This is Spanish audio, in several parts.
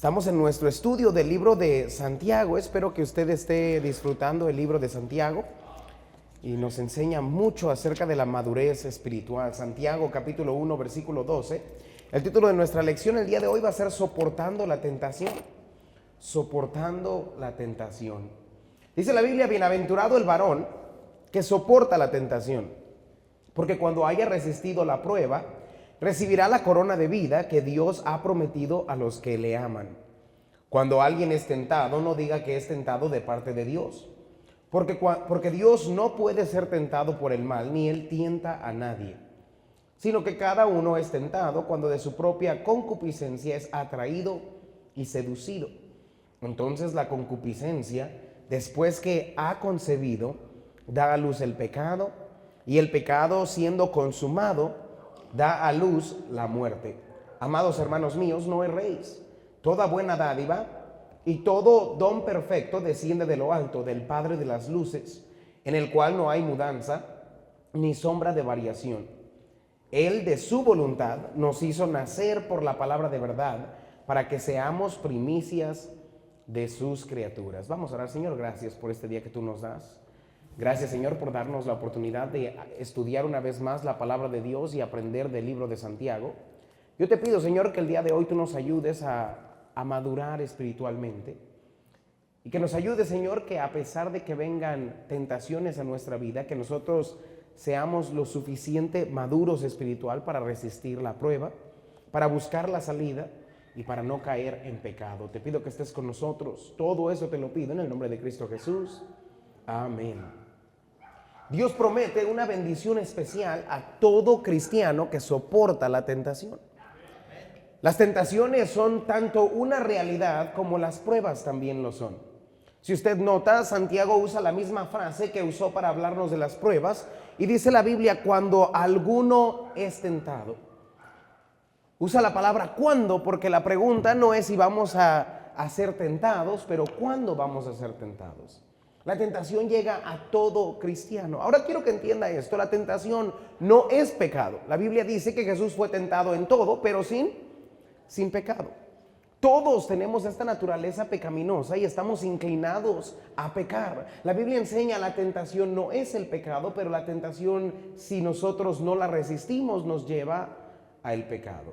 Estamos en nuestro estudio del libro de Santiago. Espero que usted esté disfrutando el libro de Santiago y nos enseña mucho acerca de la madurez espiritual. Santiago capítulo 1 versículo 12. El título de nuestra lección el día de hoy va a ser Soportando la tentación. Soportando la tentación. Dice la Biblia: bienaventurado el varón que soporta la tentación, porque cuando haya resistido la prueba, recibirá la corona de vida que Dios ha prometido a los que le aman. Cuando alguien es tentado, no diga que es tentado de parte de Dios, porque Dios no puede ser tentado por el mal, ni Él tienta a nadie, sino que cada uno es tentado cuando de su propia concupiscencia es atraído y seducido. Entonces la concupiscencia, después que ha concebido, da a luz el pecado, y el pecado, siendo consumado, da a luz la muerte. Amados hermanos míos, no erréis. Toda buena dádiva y todo don perfecto desciende de lo alto, del Padre de las luces, en el cual no hay mudanza ni sombra de variación. Él de su voluntad nos hizo nacer por la palabra de verdad, para que seamos primicias de sus criaturas. Vamos a orar. Señor, gracias por este día que tú nos das. Gracias, Señor, por darnos la oportunidad de estudiar una vez más la palabra de Dios y aprender del libro de Santiago. Yo te pido, Señor, que el día de hoy tú nos ayudes a madurar espiritualmente, y que nos ayude, Señor, que a pesar de que vengan tentaciones a nuestra vida, que nosotros seamos lo suficiente maduros espiritual para resistir la prueba, para buscar la salida y para no caer en pecado. Te pido que estés con nosotros. Todo eso te lo pido en el nombre de Cristo Jesús. Amén. Dios promete una bendición especial a todo cristiano que soporta la tentación. Las tentaciones son tanto una realidad como las pruebas también lo son. Si usted nota, Santiago usa la misma frase que usó para hablarnos de las pruebas, y dice la Biblia: cuando alguno es tentado. Usa la palabra cuando, porque la pregunta no es si vamos a ser tentados, pero cuándo vamos a ser tentados. La tentación llega a todo cristiano. Ahora quiero que entienda esto: la tentación no es pecado. La Biblia dice que Jesús fue tentado en todo, pero sin pecado. Todos tenemos esta naturaleza pecaminosa y estamos inclinados a pecar. La Biblia enseña la tentación no es el pecado, pero la tentación, si nosotros no la resistimos, nos lleva al pecado.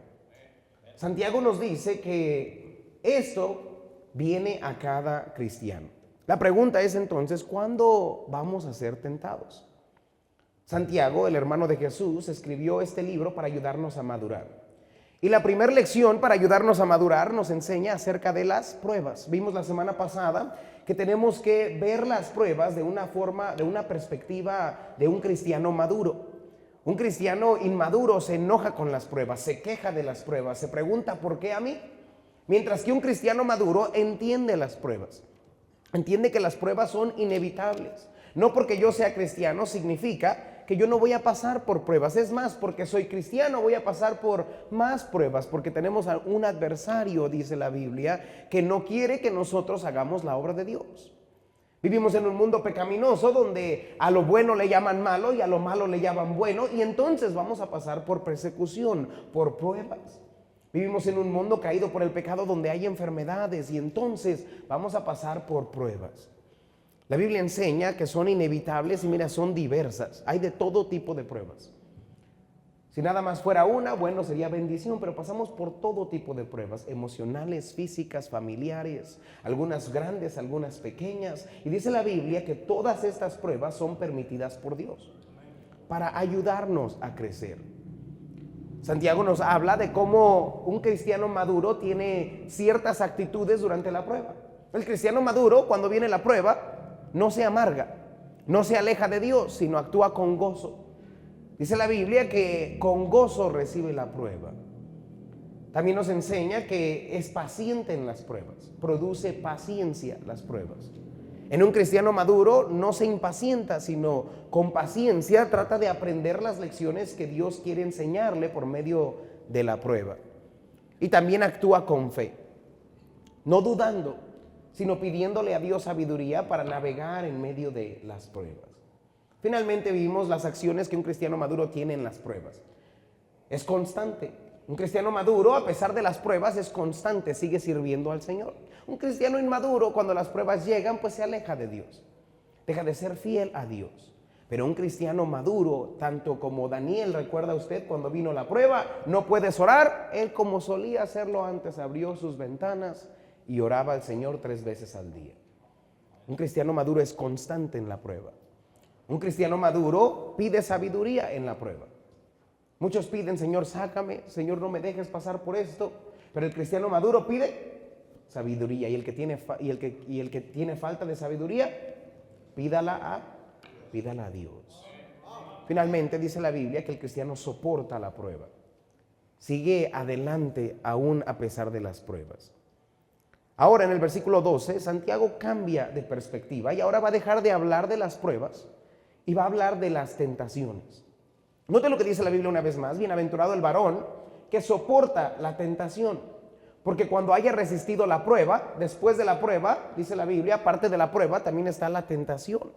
Santiago nos dice que esto viene a cada cristiano. La pregunta es entonces, ¿cuándo vamos a ser tentados? Santiago, el hermano de Jesús, escribió este libro para ayudarnos a madurar. Y la primera lección para ayudarnos a madurar nos enseña acerca de las pruebas. Vimos la semana pasada que tenemos que ver las pruebas de una forma, de una perspectiva de un cristiano maduro. Un cristiano inmaduro se enoja con las pruebas, se queja de las pruebas, se pregunta ¿por qué a mí? Mientras que un cristiano maduro entiende las pruebas. Entiende que las pruebas son inevitables. No porque yo sea cristiano significa que yo no voy a pasar por pruebas. Es más, porque soy cristiano voy a pasar por más pruebas, porque tenemos a un adversario, dice la Biblia, que no quiere que nosotros hagamos la obra de Dios. Vivimos en un mundo pecaminoso donde a lo bueno le llaman malo y a lo malo le llaman bueno, y entonces vamos a pasar por persecución, por pruebas. Vivimos en un mundo caído por el pecado donde hay enfermedades, y entonces vamos a pasar por pruebas. La Biblia enseña que son inevitables y mira, son diversas. Hay de todo tipo de pruebas. Si nada más fuera una, bueno, sería bendición, pero pasamos por todo tipo de pruebas, emocionales, físicas, familiares, algunas grandes, algunas pequeñas. Y dice la Biblia que todas estas pruebas son permitidas por Dios para ayudarnos a crecer. Santiago nos habla de cómo un cristiano maduro tiene ciertas actitudes durante la prueba. El cristiano maduro, cuando viene la prueba, no se amarga, no se aleja de Dios, sino actúa con gozo. Dice la Biblia que con gozo recibe la prueba. También nos enseña que es paciente en las pruebas, produce paciencia las pruebas. En un cristiano maduro no se impacienta, sino con paciencia trata de aprender las lecciones que Dios quiere enseñarle por medio de la prueba. Y también actúa con fe, no dudando, sino pidiéndole a Dios sabiduría para navegar en medio de las pruebas. Finalmente vimos las acciones que un cristiano maduro tiene en las pruebas. Es constante. Un cristiano maduro, a pesar de las pruebas, es constante, sigue sirviendo al Señor. Un cristiano inmaduro, cuando las pruebas llegan, pues se aleja de Dios. Deja de ser fiel a Dios. Pero un cristiano maduro, tanto como Daniel, recuerda usted cuando vino la prueba, no puedes orar. Él, como solía hacerlo antes, abrió sus ventanas y oraba al Señor 3 veces al día. Un cristiano maduro es constante en la prueba. Un cristiano maduro pide sabiduría en la prueba. Muchos piden, Señor, sácame, Señor, no me dejes pasar por esto. Pero el cristiano maduro pide sabiduría. Y el que tiene falta de sabiduría, pídala a Dios. Finalmente dice la Biblia que el cristiano soporta la prueba. Sigue adelante aún a pesar de las pruebas. Ahora en el versículo 12, Santiago cambia de perspectiva y ahora va a dejar de hablar de las pruebas y va a hablar de las tentaciones. Note lo que dice la Biblia una vez más: bienaventurado el varón que soporta la tentación, porque cuando haya resistido la prueba, después de la prueba, dice la Biblia, aparte de la prueba también está la tentación.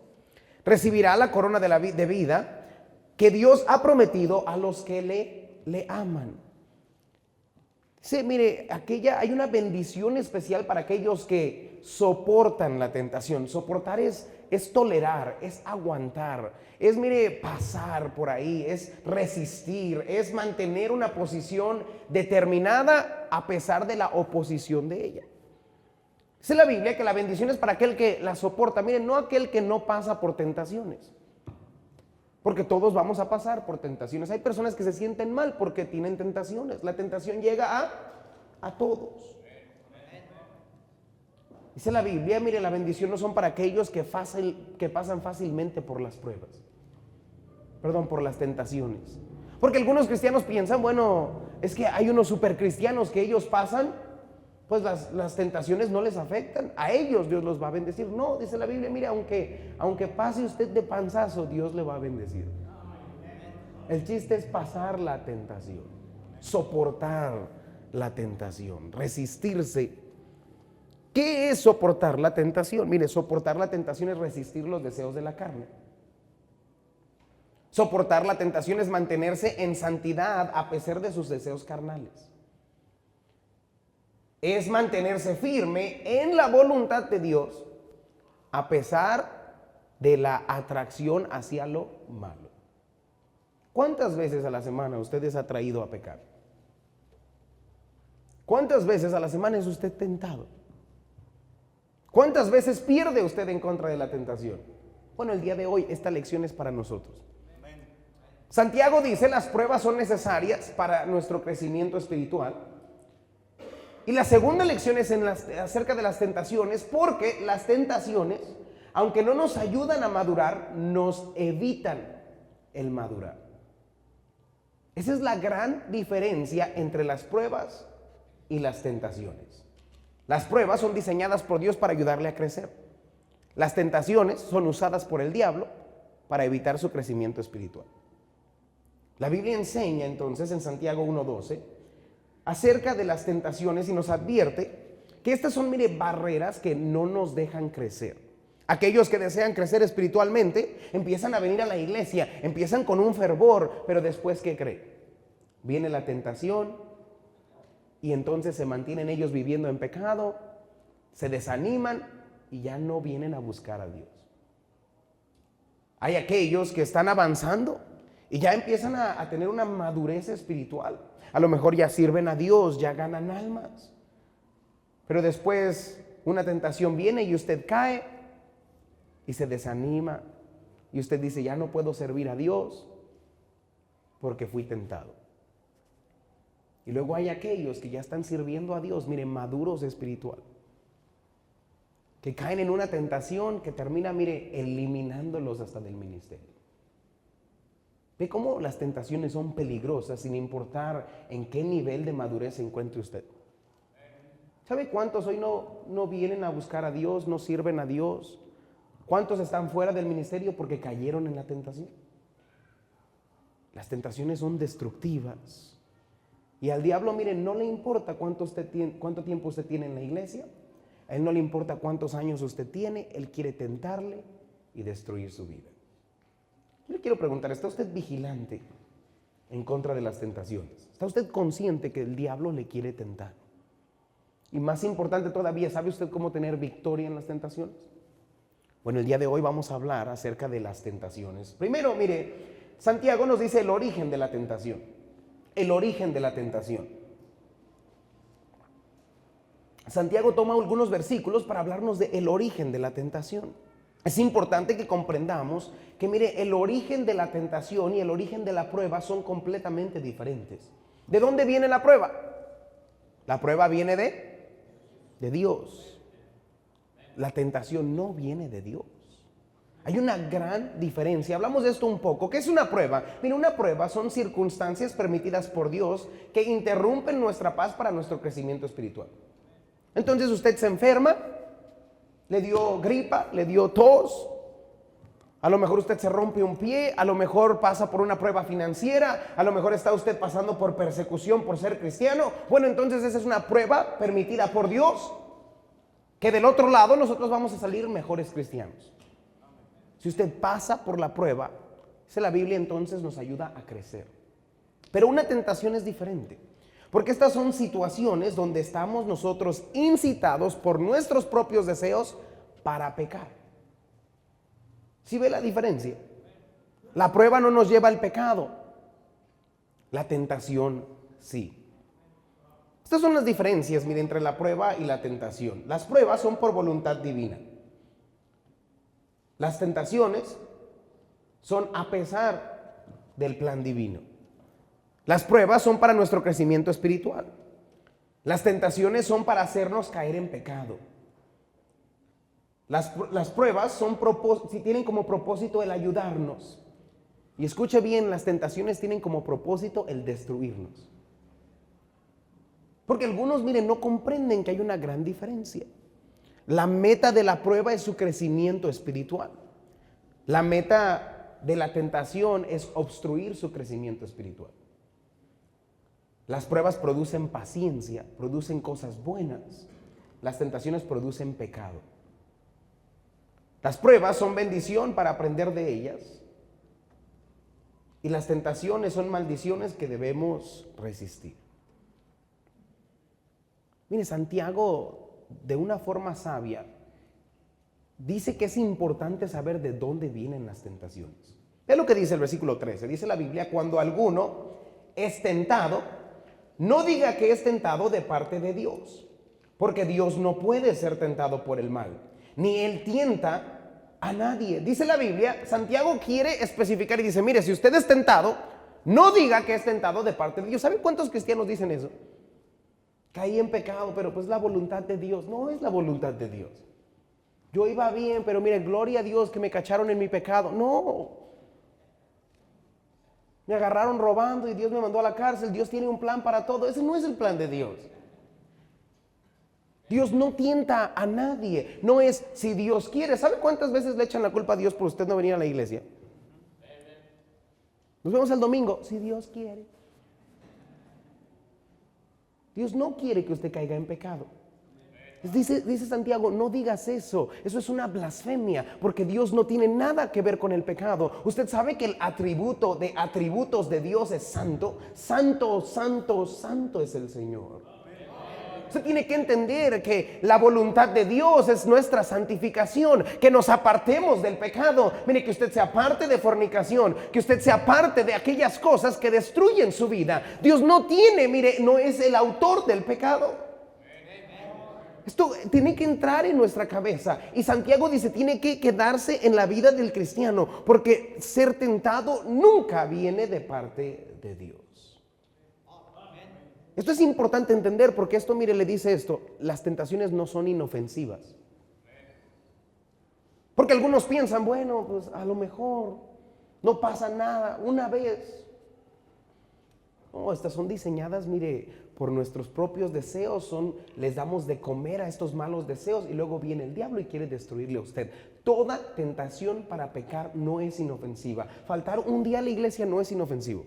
Recibirá la corona de vida que Dios ha prometido a los que le aman. Sí, mire, hay una bendición especial para aquellos que soportan la tentación. Soportar es tolerar, es aguantar, es, mire, pasar por ahí, es resistir, es mantener una posición determinada a pesar de la oposición de ella. Dice la Biblia que la bendición es para aquel que la soporta. Miren, no aquel que no pasa por tentaciones. Porque todos vamos a pasar por tentaciones. Hay personas que se sienten mal porque tienen tentaciones. La tentación llega a todos. Dice la Biblia, mire, la bendición no son para aquellos que pasan fácilmente por las pruebas. Por las tentaciones. Porque algunos cristianos piensan, bueno, es que hay unos supercristianos que ellos pasan, pues las tentaciones no les afectan. A ellos Dios los va a bendecir. No, dice la Biblia, mire, aunque pase usted de panzazo, Dios le va a bendecir. El chiste es pasar la tentación, soportar la tentación, resistirse. ¿Qué es soportar la tentación? Mire, soportar la tentación es resistir los deseos de la carne. Soportar la tentación es mantenerse en santidad a pesar de sus deseos carnales. Es mantenerse firme en la voluntad de Dios a pesar de la atracción hacia lo malo. ¿Cuántas veces a la semana usted es atraído a pecar? ¿Cuántas veces a la semana es usted tentado? ¿Cuántas veces pierde usted en contra de la tentación? Bueno, el día de hoy esta lección es para nosotros. Santiago dice: las pruebas son necesarias para nuestro crecimiento espiritual. Y la segunda lección es acerca de las tentaciones, porque las tentaciones, aunque no nos ayudan a madurar, nos evitan el madurar. Esa es la gran diferencia entre las pruebas y las tentaciones. Las pruebas son diseñadas por Dios para ayudarle a crecer. Las tentaciones son usadas por el diablo para evitar su crecimiento espiritual. La Biblia enseña entonces en Santiago 1:12 acerca de las tentaciones y nos advierte que estas son, mire, barreras que no nos dejan crecer. Aquellos que desean crecer espiritualmente empiezan a venir a la iglesia, empiezan con un fervor, pero después, ¿qué cree? Viene la tentación y entonces se mantienen ellos viviendo en pecado, se desaniman y ya no vienen a buscar a Dios. Hay aquellos que están avanzando y ya empiezan a tener una madurez espiritual. A lo mejor ya sirven a Dios, ya ganan almas. Pero después una tentación viene y usted cae y se desanima. Y usted dice: ya no puedo servir a Dios porque fui tentado. Y luego hay aquellos que ya están sirviendo a Dios, miren, maduros espiritual, que caen en una tentación que termina, mire, eliminándolos hasta del ministerio. Ve cómo las tentaciones son peligrosas sin importar en qué nivel de madurez se encuentre usted. ¿Sabe cuántos hoy no vienen a buscar a Dios, no sirven a Dios? ¿Cuántos están fuera del ministerio porque cayeron en la tentación? Las tentaciones son destructivas. Y al diablo, miren, no le importa cuánto tiempo usted tiene en la iglesia. A él no le importa cuántos años usted tiene. Él quiere tentarle y destruir su vida. Yo le quiero preguntar, ¿está usted vigilante en contra de las tentaciones. ¿Está usted consciente que el diablo le quiere tentar? Y más importante todavía, ¿sabe usted cómo tener victoria en las tentaciones? Bueno, el día de hoy vamos a hablar acerca de las tentaciones. Primero, mire, Santiago nos dice el origen de la tentación. El origen de la tentación. Santiago toma algunos versículos para hablarnos del origen de la tentación. Es importante que comprendamos que, mire, el origen de la tentación y el origen de la prueba son completamente diferentes. ¿De dónde viene la prueba? La prueba viene de Dios. La tentación no viene de Dios. Hay una gran diferencia. Hablamos de esto un poco. ¿Qué es una prueba? Mira, una prueba son circunstancias permitidas por Dios que interrumpen nuestra paz para nuestro crecimiento espiritual. Entonces usted se enferma, le dio gripa, le dio tos, a lo mejor usted se rompe un pie, a lo mejor pasa por una prueba financiera, a lo mejor está usted pasando por persecución por ser cristiano. Bueno, entonces esa es una prueba permitida por Dios, que del otro lado nosotros vamos a salir mejores cristianos. Si usted pasa por la prueba, la Biblia entonces nos ayuda a crecer. Pero una tentación es diferente, porque estas son situaciones donde estamos nosotros incitados por nuestros propios deseos para pecar. ¿Sí ve la diferencia? La prueba no nos lleva al pecado, la tentación sí. Estas son las diferencias, mire, entre la prueba y la tentación. Las pruebas son por voluntad divina. Las tentaciones son a pesar del plan divino. Las pruebas son para nuestro crecimiento espiritual. Las tentaciones son para hacernos caer en pecado. Las pruebas tienen como propósito el ayudarnos. Y escuche bien, las tentaciones tienen como propósito el destruirnos. Porque algunos, miren, no comprenden que hay una gran diferencia. La meta de la prueba es su crecimiento espiritual. La meta de la tentación es obstruir su crecimiento espiritual. Las pruebas producen paciencia, producen cosas buenas. Las tentaciones producen pecado. Las pruebas son bendición para aprender de ellas. Y las tentaciones son maldiciones que debemos resistir. Mire, Santiago, de una forma sabia, dice que es importante saber de dónde vienen las tentaciones. Ve lo que dice el versículo 13. Dice la Biblia: cuando alguno es tentado, no diga que es tentado de parte de Dios, porque Dios no puede ser tentado por el mal, ni Él tienta a nadie. Dice la Biblia, Santiago quiere especificar y dice: mire, si usted es tentado, no diga que es tentado de parte de Dios. ¿Saben cuántos cristianos dicen eso? Caí en pecado, pero pues la voluntad de Dios. No es la voluntad de Dios. Yo iba bien, pero mire, gloria a Dios que me cacharon en mi pecado. No. Me agarraron robando y Dios me mandó a la cárcel. Dios tiene un plan para todo. Ese no es el plan de Dios. Dios no tienta a nadie. No es si Dios quiere. ¿Sabe cuántas veces le echan la culpa a Dios por usted no venir a la iglesia? Nos vemos el domingo. Si Dios quiere. Dios no quiere que usted caiga en pecado. Dice Santiago, no digas eso. Eso es una blasfemia, porque Dios no tiene nada que ver con el pecado. Usted sabe que el atributo de atributos de Dios es santo. Santo, santo, santo es el Señor. Usted tiene que entender que la voluntad de Dios es nuestra santificación, que nos apartemos del pecado. Mire, que usted se aparte de fornicación, que usted se aparte de aquellas cosas que destruyen su vida. Dios no tiene, mire, no es el autor del pecado. Esto tiene que entrar en nuestra cabeza. Y Santiago dice, tiene que quedarse en la vida del cristiano, porque ser tentado nunca viene de parte de Dios. Esto es importante entender, porque esto, mire, le dice esto: las tentaciones no son inofensivas. Porque algunos piensan, bueno, pues a lo mejor no pasa nada una vez. No, estas son diseñadas, mire, por nuestros propios deseos. Les damos de comer a estos malos deseos y luego viene el diablo y quiere destruirle a usted. Toda tentación para pecar no es inofensiva. Faltar un día a la iglesia no es inofensivo.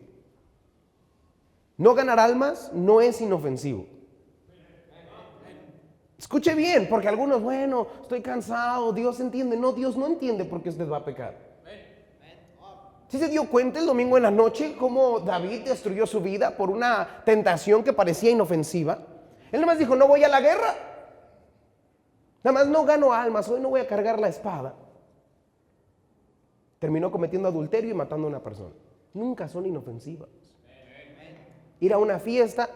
No ganar almas no es inofensivo. Escuche bien, porque algunos, bueno, estoy cansado, Dios entiende. No, Dios no entiende por qué usted va a pecar. ¿Sí se dio cuenta el domingo en la noche cómo David destruyó su vida por una tentación que parecía inofensiva? Él nada más dijo, no voy a la guerra. Nada más no gano almas, hoy no voy a cargar la espada. Terminó cometiendo adulterio y matando a una persona. Nunca son inofensivas. Ir a una fiesta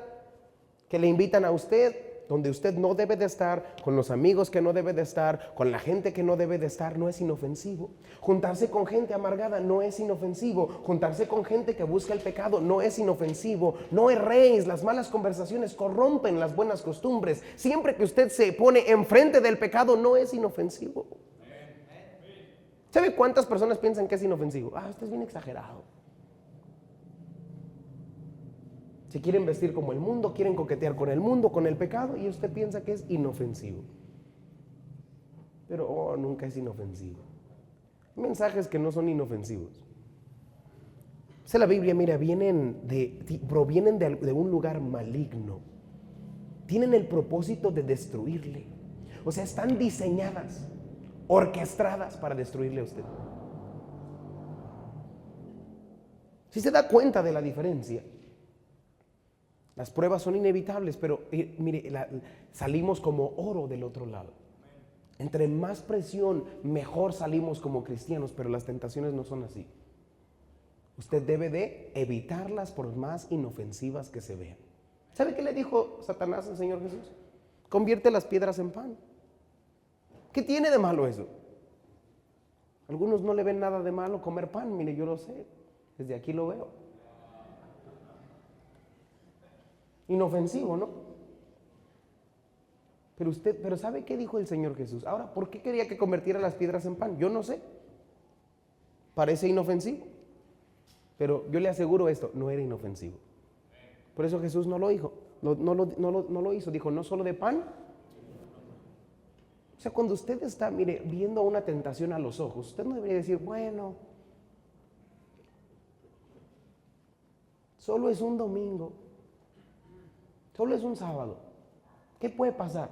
que le invitan a usted, donde usted no debe de estar, con los amigos que no debe de estar, con la gente que no debe de estar, no es inofensivo. Juntarse con gente amargada no es inofensivo. Juntarse con gente que busca el pecado no es inofensivo. No erréis, las malas conversaciones corrompen las buenas costumbres. Siempre que usted se pone enfrente del pecado no es inofensivo. ¿Sabe cuántas personas piensan que es inofensivo? Usted es bien exagerado. Se quieren vestir como el mundo, quieren coquetear con el mundo, con el pecado, y usted piensa que es inofensivo. Pero nunca es inofensivo. Hay mensajes que no son inofensivos. Dice la Biblia, mira, provienen de un lugar maligno. Tienen el propósito de destruirle. O sea, están diseñadas, orquestadas para destruirle a usted. Si se da cuenta de la diferencia. Las pruebas son inevitables, pero mire, salimos como oro del otro lado. Entre más presión, mejor salimos como cristianos, pero las tentaciones no son así. Usted debe de evitarlas por más inofensivas que se vean. ¿Sabe qué le dijo Satanás al Señor Jesús? Convierte las piedras en pan. ¿Qué tiene de malo eso? Algunos no le ven nada de malo comer pan, mire, yo lo sé, desde aquí lo veo. Inofensivo, ¿no? Pero ¿sabe qué dijo el Señor Jesús? Ahora, ¿por qué quería que convirtiera las piedras en pan? Yo no sé. Parece inofensivo. Pero yo le aseguro esto, no era inofensivo. Por eso Jesús no lo dijo, no lo hizo. Dijo, no solo de pan. O sea, cuando usted está, mire, viendo una tentación a los ojos, usted no debería decir, bueno, solo es un domingo. Solo es un sábado. ¿Qué puede pasar?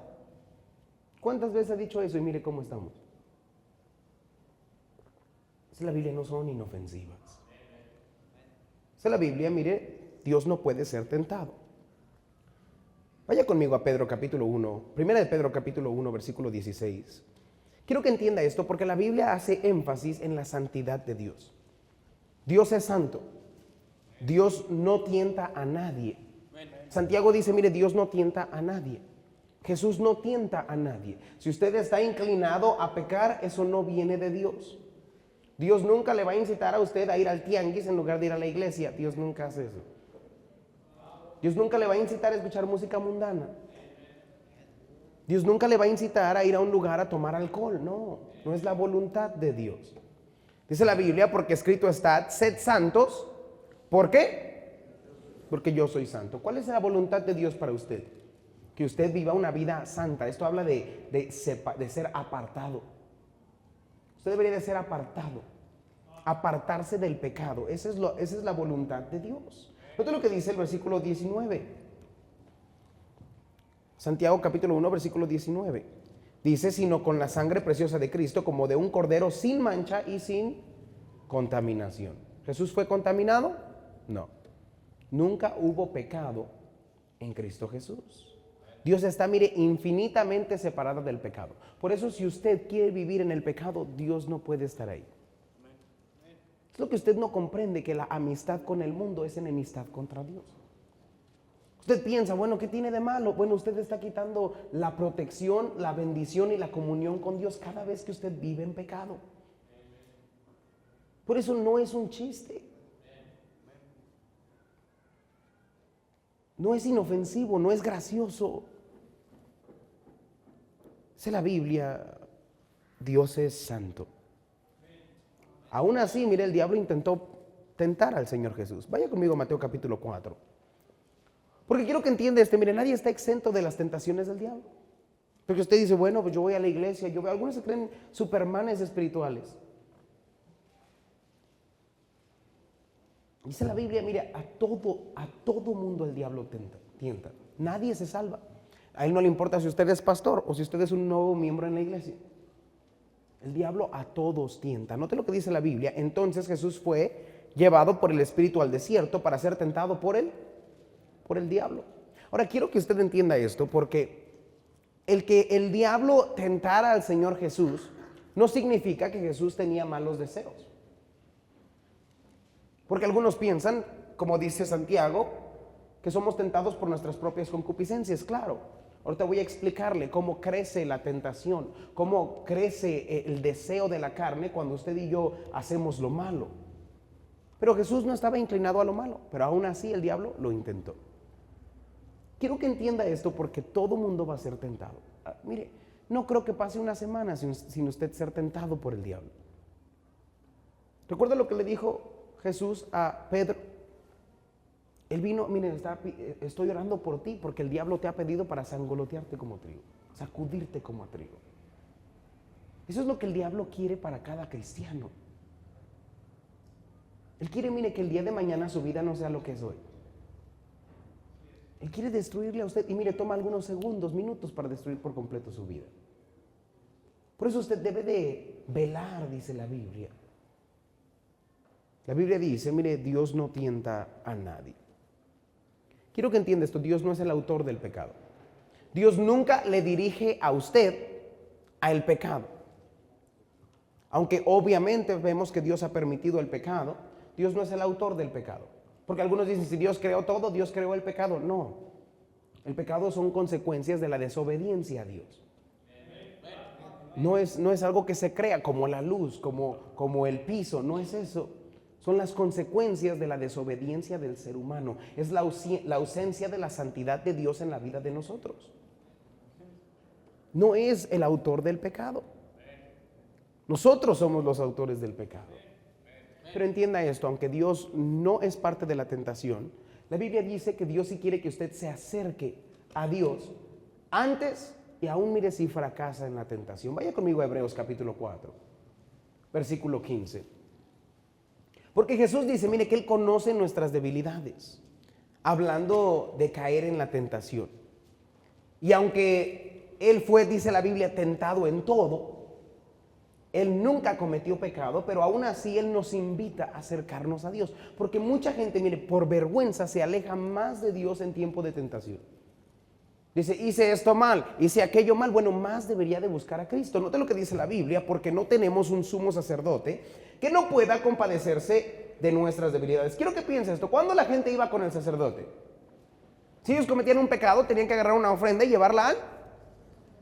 ¿Cuántas veces ha dicho eso? Y mire cómo estamos. La Biblia no son inofensivas. La Biblia, mire, Dios no puede ser tentado. Vaya conmigo a Pedro capítulo 1, primera de Pedro capítulo 1, versículo 16. Quiero que entienda esto porque la Biblia hace énfasis en la santidad de Dios. Dios es santo. Dios no tienta a nadie. Santiago dice, mire, Dios no tienta a nadie. Jesús no tienta a nadie. Si usted está inclinado a pecar, eso no viene de Dios. Dios nunca le va a incitar a usted a ir al tianguis en lugar de ir a la iglesia. Dios nunca hace eso. Dios nunca le va a incitar a escuchar música mundana. Dios nunca le va a incitar a ir a un lugar a tomar alcohol. No, no es la voluntad de Dios. Dice la Biblia, porque escrito está, sed santos. ¿Por qué? Porque yo soy santo. ¿Cuál es la voluntad de Dios para usted? Que usted viva una vida santa. Esto habla de ser apartado. Usted debería de ser apartado. Apartarse del pecado. Esa es la voluntad de Dios. Note lo que dice el versículo 19. Santiago capítulo 1, versículo 19. Dice, sino con la sangre preciosa de Cristo, como de un cordero sin mancha y sin contaminación. ¿Jesús fue contaminado? No. Nunca hubo pecado en Cristo Jesús. Dios está, mire, infinitamente separado del pecado. Por eso, si usted quiere vivir en el pecado, Dios no puede estar ahí. Es lo que usted no comprende, que la amistad con el mundo es enemistad contra Dios. Usted piensa, bueno, ¿qué tiene de malo? Bueno, usted está quitando la protección, la bendición y la comunión con Dios cada vez que usted vive en pecado. Por eso no es un chiste. No es inofensivo, no es gracioso. Dice la Biblia, Dios es santo. Aún así, mire, el diablo intentó tentar al Señor Jesús. Vaya conmigo a Mateo capítulo 4. Porque quiero que entienda mire, nadie está exento de las tentaciones del diablo. Porque usted dice, bueno, pues yo voy a la iglesia, algunos se creen supermanes espirituales. Dice la Biblia, mire, a todo mundo el diablo tienta. Nadie se salva. A él no le importa si usted es pastor o si usted es un nuevo miembro en la iglesia. El diablo a todos tienta. Note lo que dice la Biblia. Entonces Jesús fue llevado por el Espíritu al desierto para ser tentado por el diablo. Ahora quiero que usted entienda esto, porque el que el diablo tentara al Señor Jesús no significa que Jesús tenía malos deseos. Porque algunos piensan, como dice Santiago, que somos tentados por nuestras propias concupiscencias. Claro, ahorita voy a explicarle cómo crece la tentación, cómo crece el deseo de la carne cuando usted y yo hacemos lo malo. Pero Jesús no estaba inclinado a lo malo, pero aún así el diablo lo intentó. Quiero que entienda esto, porque todo mundo va a ser tentado. Mire, no creo que pase una semana sin usted ser tentado por el diablo. ¿Recuerda lo que le dijo Jesús a Pedro? Él vino, miren, estoy orando por ti porque el diablo te ha pedido para sangolotearte como trigo, sacudirte como a trigo. Eso es lo que el diablo quiere para cada cristiano. Él quiere, mire, que el día de mañana su vida no sea lo que es hoy. Él quiere destruirle a usted y mire, toma algunos segundos, minutos para destruir por completo su vida. Por eso usted debe de velar, dice la Biblia. La Biblia dice, mire, Dios no tienta a nadie. Quiero que entienda esto, Dios no es el autor del pecado. Dios nunca le dirige a usted al pecado. Aunque obviamente vemos que Dios ha permitido el pecado, Dios no es el autor del pecado. Porque algunos dicen, si Dios creó todo, Dios creó el pecado. No, el pecado son consecuencias de la desobediencia a Dios. No es algo que se crea como la luz, como el piso, no es eso. Son las consecuencias de la desobediencia del ser humano. Es la ausencia de la santidad de Dios en la vida de nosotros. No es el autor del pecado. Nosotros somos los autores del pecado. Pero entienda esto, aunque Dios no es parte de la tentación, la Biblia dice que Dios sí quiere que usted se acerque a Dios antes y aún mire si fracasa en la tentación. Vaya conmigo a Hebreos capítulo 4, versículo 15. Porque Jesús dice, mire, que Él conoce nuestras debilidades, hablando de caer en la tentación. Y aunque Él fue, dice la Biblia, tentado en todo, Él nunca cometió pecado, pero aún así Él nos invita a acercarnos a Dios. Porque mucha gente, mire, por vergüenza se aleja más de Dios en tiempo de tentación. Dice, hice esto mal, hice aquello mal. Bueno, más debería de buscar a Cristo. Note lo que dice la Biblia, porque no tenemos un sumo sacerdote que no pueda compadecerse de nuestras debilidades. Quiero que piense esto. ¿Cuándo la gente iba con el sacerdote? Si ellos cometían un pecado, tenían que agarrar una ofrenda y llevarla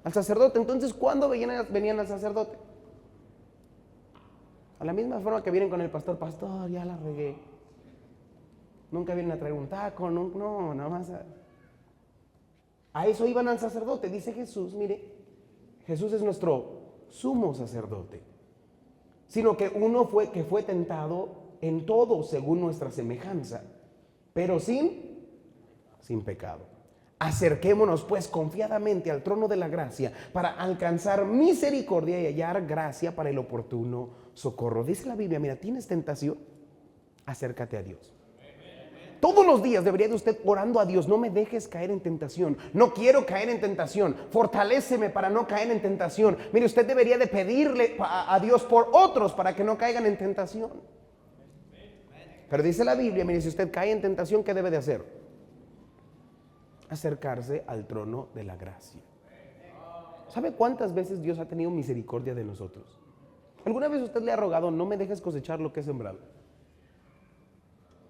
al sacerdote. Entonces, ¿cuándo venían al sacerdote? A la misma forma que vienen con el pastor, ya la regué. Nunca vienen a traer un taco, no, nada más. A eso iban al sacerdote. Dice Jesús, mire, Jesús es nuestro sumo sacerdote. Sino que que fue tentado en todo según nuestra semejanza, pero sin pecado. Acerquémonos pues confiadamente al trono de la gracia para alcanzar misericordia y hallar gracia para el oportuno socorro. Dice la Biblia, mira, ¿tienes tentación? Acércate a Dios. Todos los días debería de usted orando a Dios, no me dejes caer en tentación, no quiero caer en tentación, fortaléceme para no caer en tentación. Mire, usted debería de pedirle a Dios por otros para que no caigan en tentación. Pero dice la Biblia, mire, si usted cae en tentación, ¿qué debe de hacer? Acercarse al trono de la gracia. ¿Sabe cuántas veces Dios ha tenido misericordia de nosotros? ¿Alguna vez usted le ha rogado, no me dejes cosechar lo que he sembrado?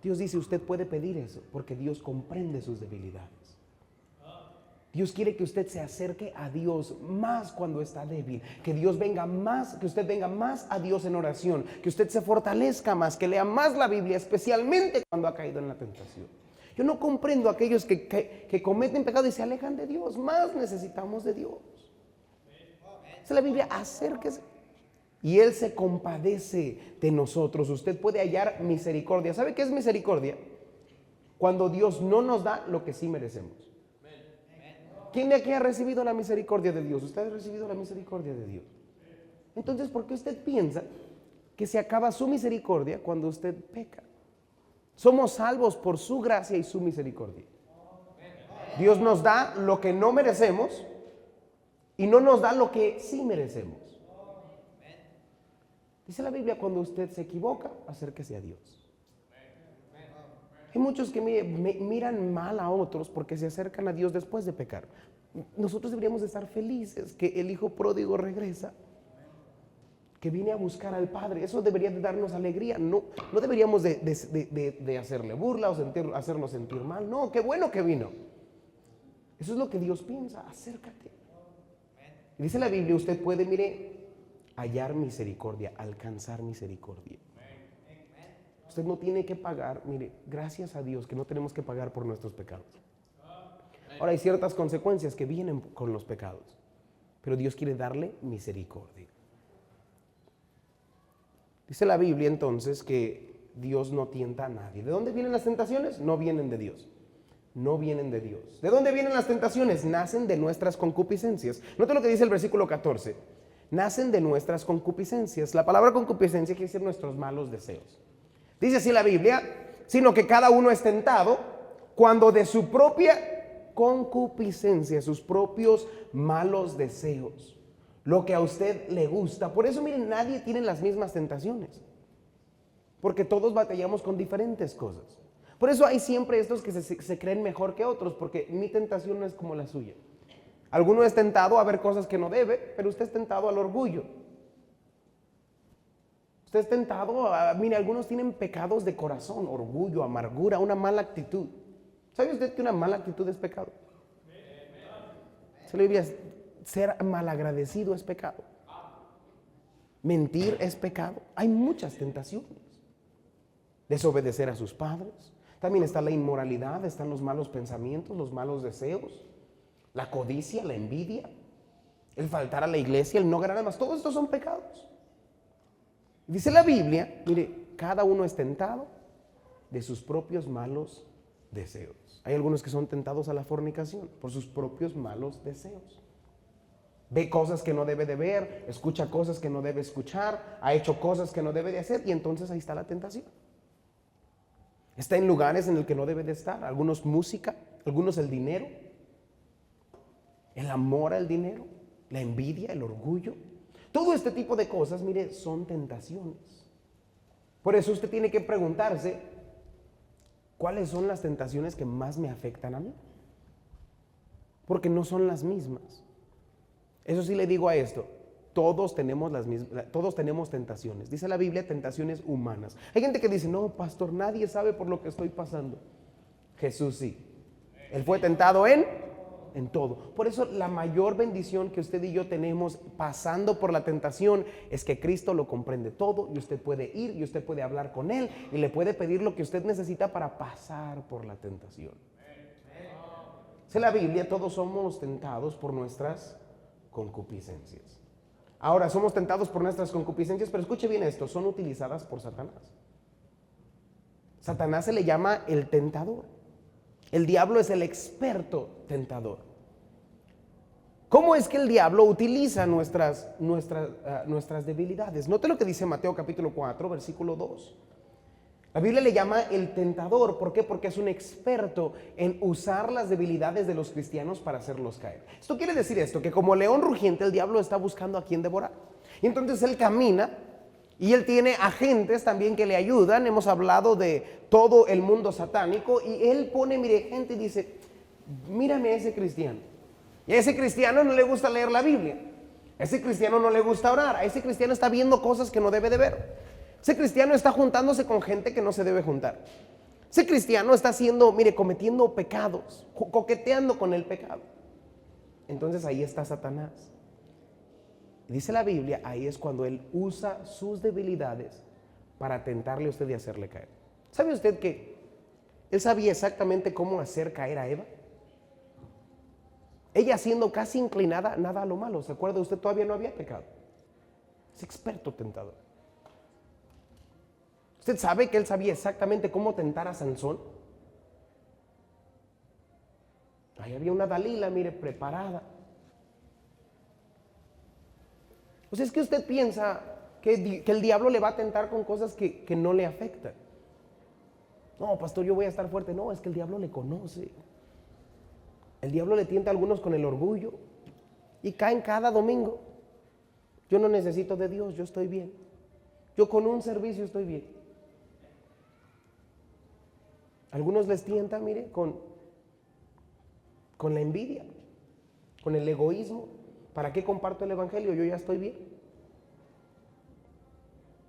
Dios dice, usted puede pedir eso, porque Dios comprende sus debilidades. Dios quiere que usted se acerque a Dios más cuando está débil, que usted venga más a Dios en oración, que usted se fortalezca más, que lea más la Biblia, especialmente cuando ha caído en la tentación. Yo no comprendo a aquellos que cometen pecado y se alejan de Dios. Más necesitamos de Dios. Dice la Biblia, acérquese. Y Él se compadece de nosotros. Usted puede hallar misericordia. ¿Sabe qué es misericordia? Cuando Dios no nos da lo que sí merecemos. ¿Quién de aquí ha recibido la misericordia de Dios? Usted ha recibido la misericordia de Dios. Entonces, ¿por qué usted piensa que se acaba su misericordia cuando usted peca? Somos salvos por su gracia y su misericordia. Dios nos da lo que no merecemos y no nos da lo que sí merecemos. Dice la Biblia, cuando usted se equivoca, acérquese a Dios. Hay muchos que miran mal a otros porque se acercan a Dios después de pecar. Nosotros deberíamos de estar felices que el hijo pródigo regresa, que viene a buscar al Padre. Eso debería de darnos alegría. No deberíamos de hacerle burla o hacerlo sentir mal. No, qué bueno que vino. Eso es lo que Dios piensa. Acércate. Y dice la Biblia, usted puede, mire, hallar misericordia, alcanzar misericordia. Usted no tiene que pagar, mire, gracias a Dios que no tenemos que pagar por nuestros pecados. Ahora hay ciertas consecuencias que vienen con los pecados, pero Dios quiere darle misericordia. Dice la Biblia entonces que Dios no tienta a nadie. ¿De dónde vienen las tentaciones? No vienen de Dios. No vienen de Dios. ¿De dónde vienen las tentaciones? Nacen de nuestras concupiscencias. Note lo que dice el versículo 14. Nacen de nuestras concupiscencias. La palabra concupiscencia quiere decir nuestros malos deseos. Dice así la Biblia, sino que cada uno es tentado cuando de su propia concupiscencia, sus propios malos deseos, lo que a usted le gusta. Por eso, miren, nadie tiene las mismas tentaciones, porque todos batallamos con diferentes cosas. Por eso hay siempre estos que se creen mejor que otros, porque mi tentación no es como la suya. Alguno es tentado a ver cosas que no debe, pero usted es tentado al orgullo. Usted es tentado mire, algunos tienen pecados de corazón, orgullo, amargura, una mala actitud. ¿Sabe usted que una mala actitud es pecado? Se le diría, ser malagradecido es pecado. Mentir es pecado. Hay muchas tentaciones. Desobedecer a sus padres. También está la inmoralidad, están los malos pensamientos, los malos deseos, la codicia, la envidia, el faltar a la iglesia, el no ganar más. Todos estos son pecados. Dice la Biblia, mire, cada uno es tentado de sus propios malos deseos. Hay algunos que son tentados a la fornicación por sus propios malos deseos. Ve cosas que no debe de ver, escucha cosas que no debe escuchar, ha hecho cosas que no debe de hacer y entonces ahí está la tentación. Está en lugares en el que no debe de estar, algunos música, algunos el dinero, el amor al dinero, la envidia, el orgullo. Todo este tipo de cosas, mire, son tentaciones. Por eso usted tiene que preguntarse, ¿cuáles son las tentaciones que más me afectan a mí? Porque no son las mismas. Eso sí le digo a esto, todos tenemos tentaciones. Dice la Biblia, tentaciones humanas. Hay gente que dice, no, pastor, nadie sabe por lo que estoy pasando. Jesús sí. Él fue tentado en todo. Por eso la mayor bendición que usted y yo tenemos pasando por la tentación es que Cristo lo comprende todo y usted puede ir y usted puede hablar con Él y le puede pedir lo que usted necesita para pasar por la tentación. Dice la Biblia, todos somos tentados por nuestras concupiscencias. Ahora, somos tentados por nuestras concupiscencias, pero escuche bien esto, son utilizadas por Satanás. Satanás se le llama el tentador. El diablo es el experto tentador. ¿Cómo es que el diablo utiliza nuestras debilidades? Note lo que dice Mateo capítulo 4, versículo 2. La Biblia le llama el tentador. ¿Por qué? Porque es un experto en usar las debilidades de los cristianos para hacerlos caer. Esto quiere decir esto, que como león rugiente el diablo está buscando a quien devorar. Y entonces él camina y él tiene agentes también que le ayudan. Hemos hablado de todo el mundo satánico y él pone, mire, gente y dice, mírame a ese cristiano. Y a ese cristiano no le gusta leer la Biblia. A ese cristiano no le gusta orar. A ese cristiano está viendo cosas que no debe de ver. Ese cristiano está juntándose con gente que no se debe juntar. Ese cristiano está haciendo, mire, cometiendo pecados, coqueteando con el pecado. Entonces ahí está Satanás. Dice la Biblia, ahí es cuando él usa sus debilidades para tentarle a usted y hacerle caer. ¿Sabe usted que él sabía exactamente cómo hacer caer a Eva? Ella siendo casi inclinada, nada a lo malo. ¿Se acuerda? Usted todavía no había pecado. Es experto tentador. ¿Usted sabe que él sabía exactamente cómo tentar a Sansón? Ahí había una Dalila, mire, preparada. O sea, es que usted piensa que el diablo le va a tentar con cosas que no le afectan. No, pastor, yo voy a estar fuerte. No, es que el diablo le conoce. El diablo le tienta a algunos con el orgullo y caen cada domingo. Yo no necesito de Dios, yo estoy bien. Yo con un servicio estoy bien. Algunos les tienta, mire, con la envidia, con el egoísmo. ¿Para qué comparto el evangelio? Yo ya estoy bien.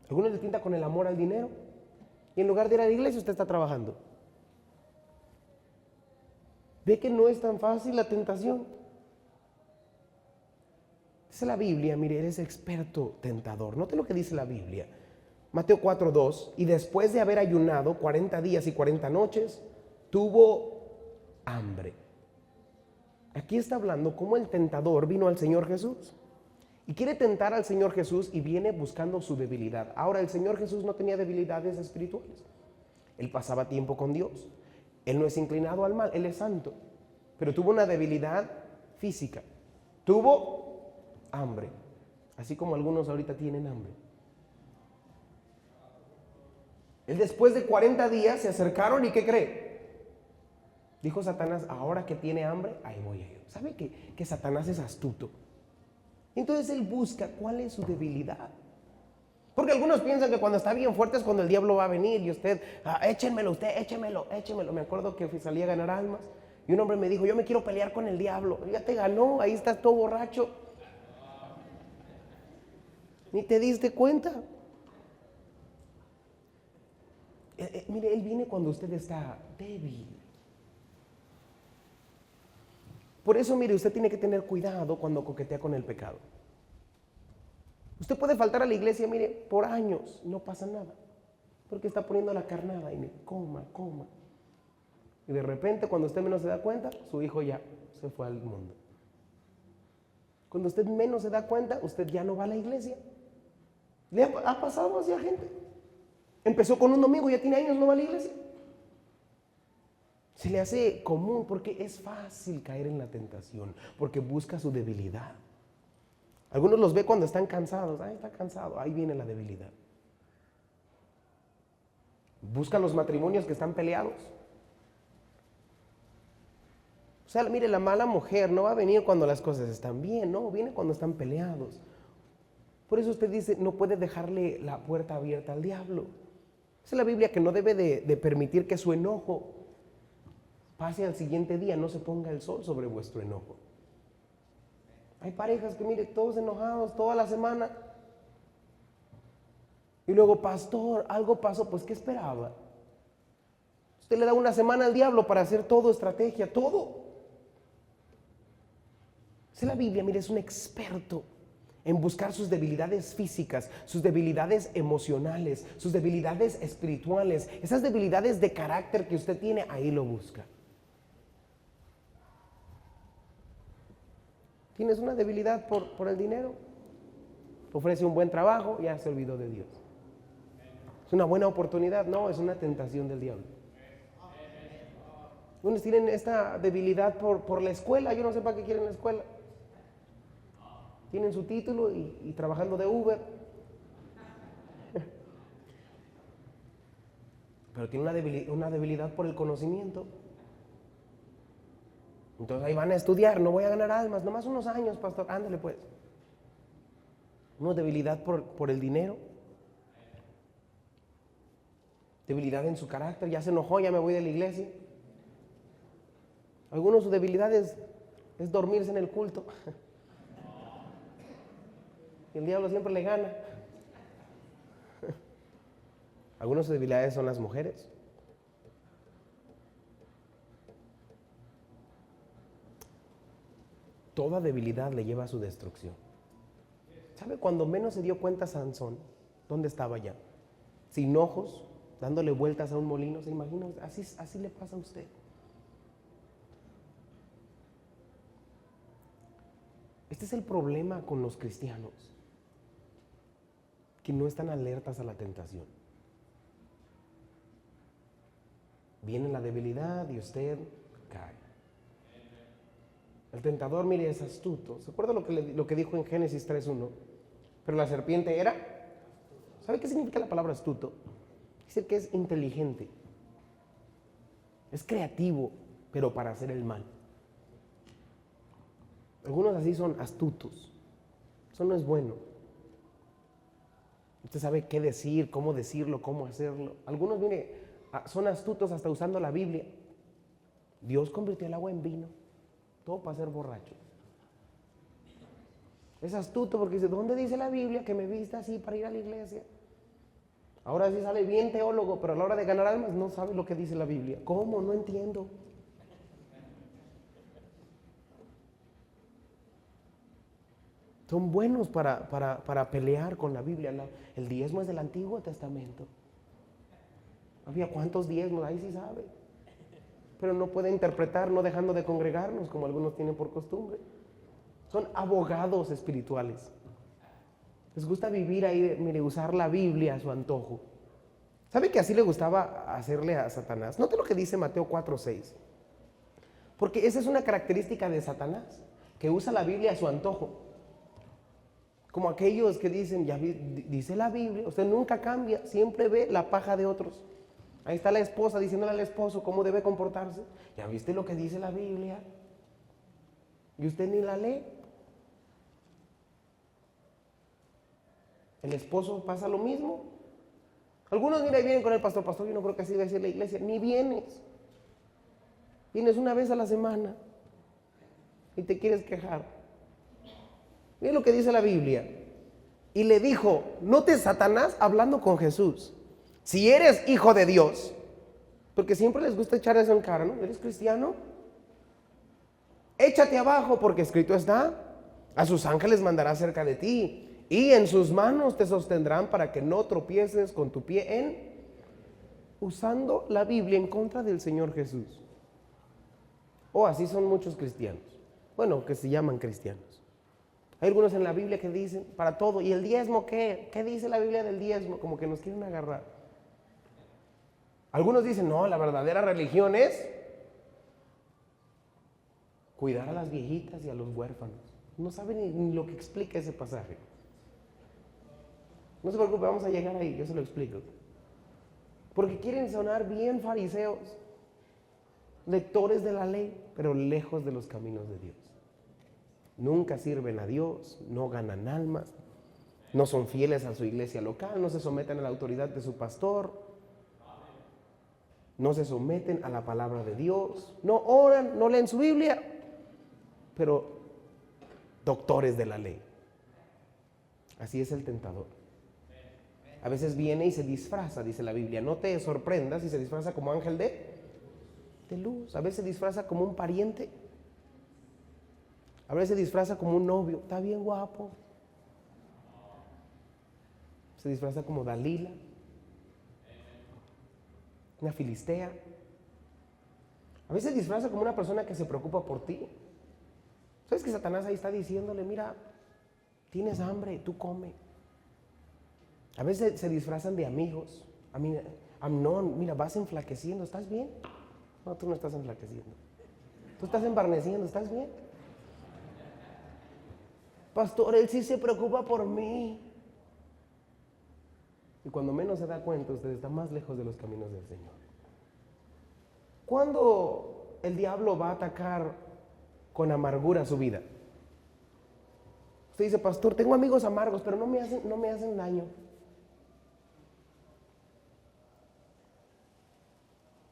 Algunos les tienta con el amor al dinero. Y en lugar de ir a la iglesia, usted está trabajando. ¿Ve que no es tan fácil la tentación? Dice la Biblia, mire, eres experto tentador. Note lo que dice la Biblia. Mateo 4:2, y después de haber ayunado 40 días y 40 noches, tuvo hambre. Aquí está hablando cómo el tentador vino al Señor Jesús. Y quiere tentar al Señor Jesús y viene buscando su debilidad. Ahora, el Señor Jesús no tenía debilidades espirituales. Él pasaba tiempo con Dios. Él no es inclinado al mal, Él es santo. Pero tuvo una debilidad física. Tuvo hambre. Así como algunos ahorita tienen hambre. Él después de 40 días se acercaron y ¿qué cree? Dijo Satanás, ahora que tiene hambre, ahí voy a ir. ¿Sabe que Satanás es astuto? Entonces él busca cuál es su debilidad. Porque algunos piensan que cuando está bien fuerte es cuando el diablo va a venir y usted, échenmelo usted, échenmelo. Me acuerdo que salí a ganar almas y un hombre me dijo, yo me quiero pelear con el diablo. Ya te ganó, ahí estás todo borracho. Ni te diste cuenta. Mire, él viene cuando usted está débil. Por eso, mire, usted tiene que tener cuidado cuando coquetea con el pecado. Usted puede faltar a la iglesia, mire, por años, no pasa nada. Porque está poniendo la carnada y coma. Y de repente, cuando usted menos se da cuenta, su hijo ya se fue al mundo. Cuando usted menos se da cuenta, usted ya no va a la iglesia. ¿Le ha pasado así a gente? Empezó con un domingo, ya tiene años, no va a la iglesia. Se le hace común porque es fácil caer en la tentación, porque busca su debilidad. Algunos los ve cuando están cansados. Está cansado, ahí viene la debilidad. Busca los matrimonios que están peleados. O sea, mire, la mala mujer no va a venir cuando las cosas están bien, no, viene cuando están peleados. Por eso usted dice, no puede dejarle la puerta abierta al diablo. Dice la Biblia que no debe de permitir que su enojo pase al siguiente día, no se ponga el sol sobre vuestro enojo. Hay parejas que, mire, todos enojados toda la semana. Y luego, pastor, algo pasó, pues ¿qué esperaba? Usted le da una semana al diablo para hacer todo, estrategia, todo. Dice la Biblia, mire, es un experto en buscar sus debilidades físicas, sus debilidades emocionales, sus debilidades espirituales, esas debilidades de carácter que usted tiene, ahí lo busca. ¿Tienes una debilidad por el dinero? Ofrece un buen trabajo, ya se olvidó de Dios. ¿Es una buena oportunidad? No, es una tentación del diablo. Unos tienen esta debilidad por la escuela, yo no sé para qué quieren la escuela. Tienen su título y trabajando de Uber. Pero tiene una debilidad por el conocimiento. Entonces ahí van a estudiar, no voy a ganar almas, nomás unos años, pastor, ándale pues. Una debilidad por el dinero. Debilidad en su carácter, ya se enojó, ya me voy de la iglesia. Algunos su debilidad es dormirse en el culto. Y el diablo siempre le gana. Algunas debilidades son las mujeres. Toda debilidad le lleva a su destrucción. ¿Sabe cuando menos se dio cuenta Sansón? ¿Dónde estaba ya? Sin ojos, dándole vueltas a un molino. ¿Se imagina? Así le pasa a usted. Este es el problema con los cristianos, que no están alertas a la tentación. Viene la debilidad y usted cae. El tentador, mire, es astuto. ¿Se acuerda lo que dijo en Génesis 3:1? Pero la serpiente era... ¿Sabe qué significa la palabra astuto? Dice que es inteligente. Es creativo, pero para hacer el mal. Algunos así son astutos. Eso no es bueno. Usted sabe qué decir, cómo decirlo, cómo hacerlo. Algunos, mire, son astutos hasta usando la Biblia. Dios convirtió el agua en vino, todo para ser borracho. Es astuto porque dice, ¿dónde dice la Biblia que me vista así para ir a la iglesia? Ahora sí sale bien teólogo, pero a la hora de ganar almas no sabe lo que dice la Biblia. ¿Cómo? No entiendo. Son buenos para pelear con la Biblia. El diezmo es del Antiguo Testamento. Había cuántos diezmos, ahí sí sabe. Pero no puede interpretar no dejando de congregarnos como algunos tienen por costumbre. Son abogados espirituales. Les gusta vivir ahí, mire, usar la Biblia a su antojo. ¿Sabe que así le gustaba hacerle a Satanás? Note lo que dice Mateo 4:6. Porque esa es una característica de Satanás, que usa la Biblia a su antojo. Como aquellos que dicen, ya dice la Biblia, usted nunca cambia, siempre ve la paja de otros. Ahí está la esposa diciéndole al esposo cómo debe comportarse. ¿Ya viste lo que dice la Biblia? Y usted ni la lee. El esposo pasa lo mismo. Algunos, mira, vienen con el pastor, yo no creo que así debe ser la iglesia. Ni vienes. Vienes una vez a la semana y te quieres quejar. Mira lo que dice la Biblia. Y le dijo, note Satanás hablando con Jesús. Si eres hijo de Dios, porque siempre les gusta echar eso en cara, ¿no? ¿Eres cristiano? Échate abajo, porque escrito está, a sus ángeles mandará cerca de ti, y en sus manos te sostendrán para que no tropieces con tu pie en... Usando la Biblia en contra del Señor Jesús. Así son muchos cristianos. Bueno, que se llaman cristianos. Hay algunos en la Biblia que dicen para todo. ¿Y el diezmo qué? ¿Qué dice la Biblia del diezmo? Como que nos quieren agarrar. Algunos dicen, no, la verdadera religión es cuidar a las viejitas y a los huérfanos. No saben ni lo que explica ese pasaje. No se preocupe, vamos a llegar ahí, yo se lo explico. Porque quieren sonar bien fariseos, lectores de la ley, pero lejos de los caminos de Dios. Nunca sirven a Dios, no ganan almas, no son fieles a su iglesia local, no se someten a la autoridad de su pastor, no se someten a la palabra de Dios, no oran, no leen su Biblia, pero doctores de la ley. Así es el tentador. A veces viene y se disfraza, dice la Biblia. No te sorprendas si se disfraza como ángel de luz. A veces se disfraza como un pariente. A veces se disfraza como un novio. Está bien guapo. Se disfraza como Dalila, una filistea. A veces se disfraza como una persona que se preocupa por ti. ¿Sabes que Satanás ahí está diciéndole, mira, tienes hambre, tú come? A veces se disfrazan de amigos. Amnón, mira, vas enflaqueciendo, ¿estás bien? No, tú no estás enflaqueciendo. Tú estás embarneciendo, ¿estás bien? Pastor, él sí se preocupa por mí. Y cuando menos se da cuenta, usted está más lejos de los caminos del Señor. ¿Cuándo el diablo va a atacar con amargura su vida? Usted dice, pastor, tengo amigos amargos, pero no me hacen daño.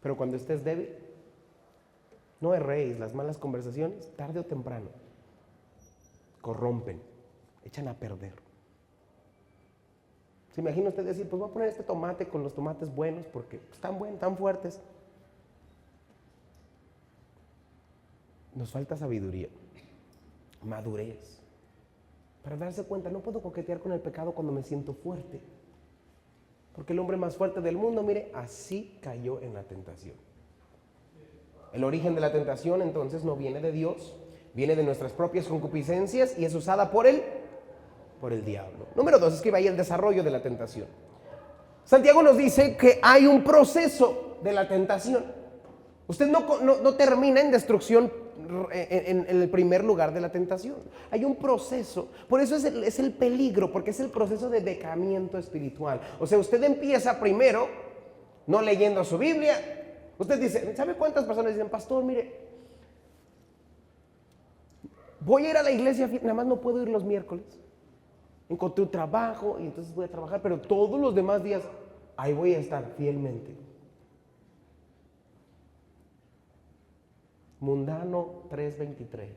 Pero cuando estés débil, no erréis, las malas conversaciones, tarde o temprano, corrompen, echan a perder. ¿Se imagina usted decir, pues voy a poner este tomate con los tomates buenos porque están buenos, están fuertes? Nos falta sabiduría, madurez, para darse cuenta, no puedo coquetear con el pecado cuando me siento fuerte. Porque el hombre más fuerte del mundo, mire, así cayó en la tentación. El origen de la tentación entonces no viene de Dios, viene de nuestras propias concupiscencias y es usada por el diablo. Número 2, escriba ahí el desarrollo de la tentación. Santiago nos dice que hay un proceso de la tentación. Usted no termina en destrucción en el primer lugar de la tentación. Hay un proceso. Por eso es el peligro, porque es el proceso de decaimiento espiritual. O sea, usted empieza primero no leyendo su Biblia. Usted dice, ¿sabe cuántas personas dicen, pastor, mire, voy a ir a la iglesia, nada más no puedo ir los miércoles? Encontré un trabajo y entonces voy a trabajar, pero todos los demás días ahí voy a estar fielmente. Mundano 3:23.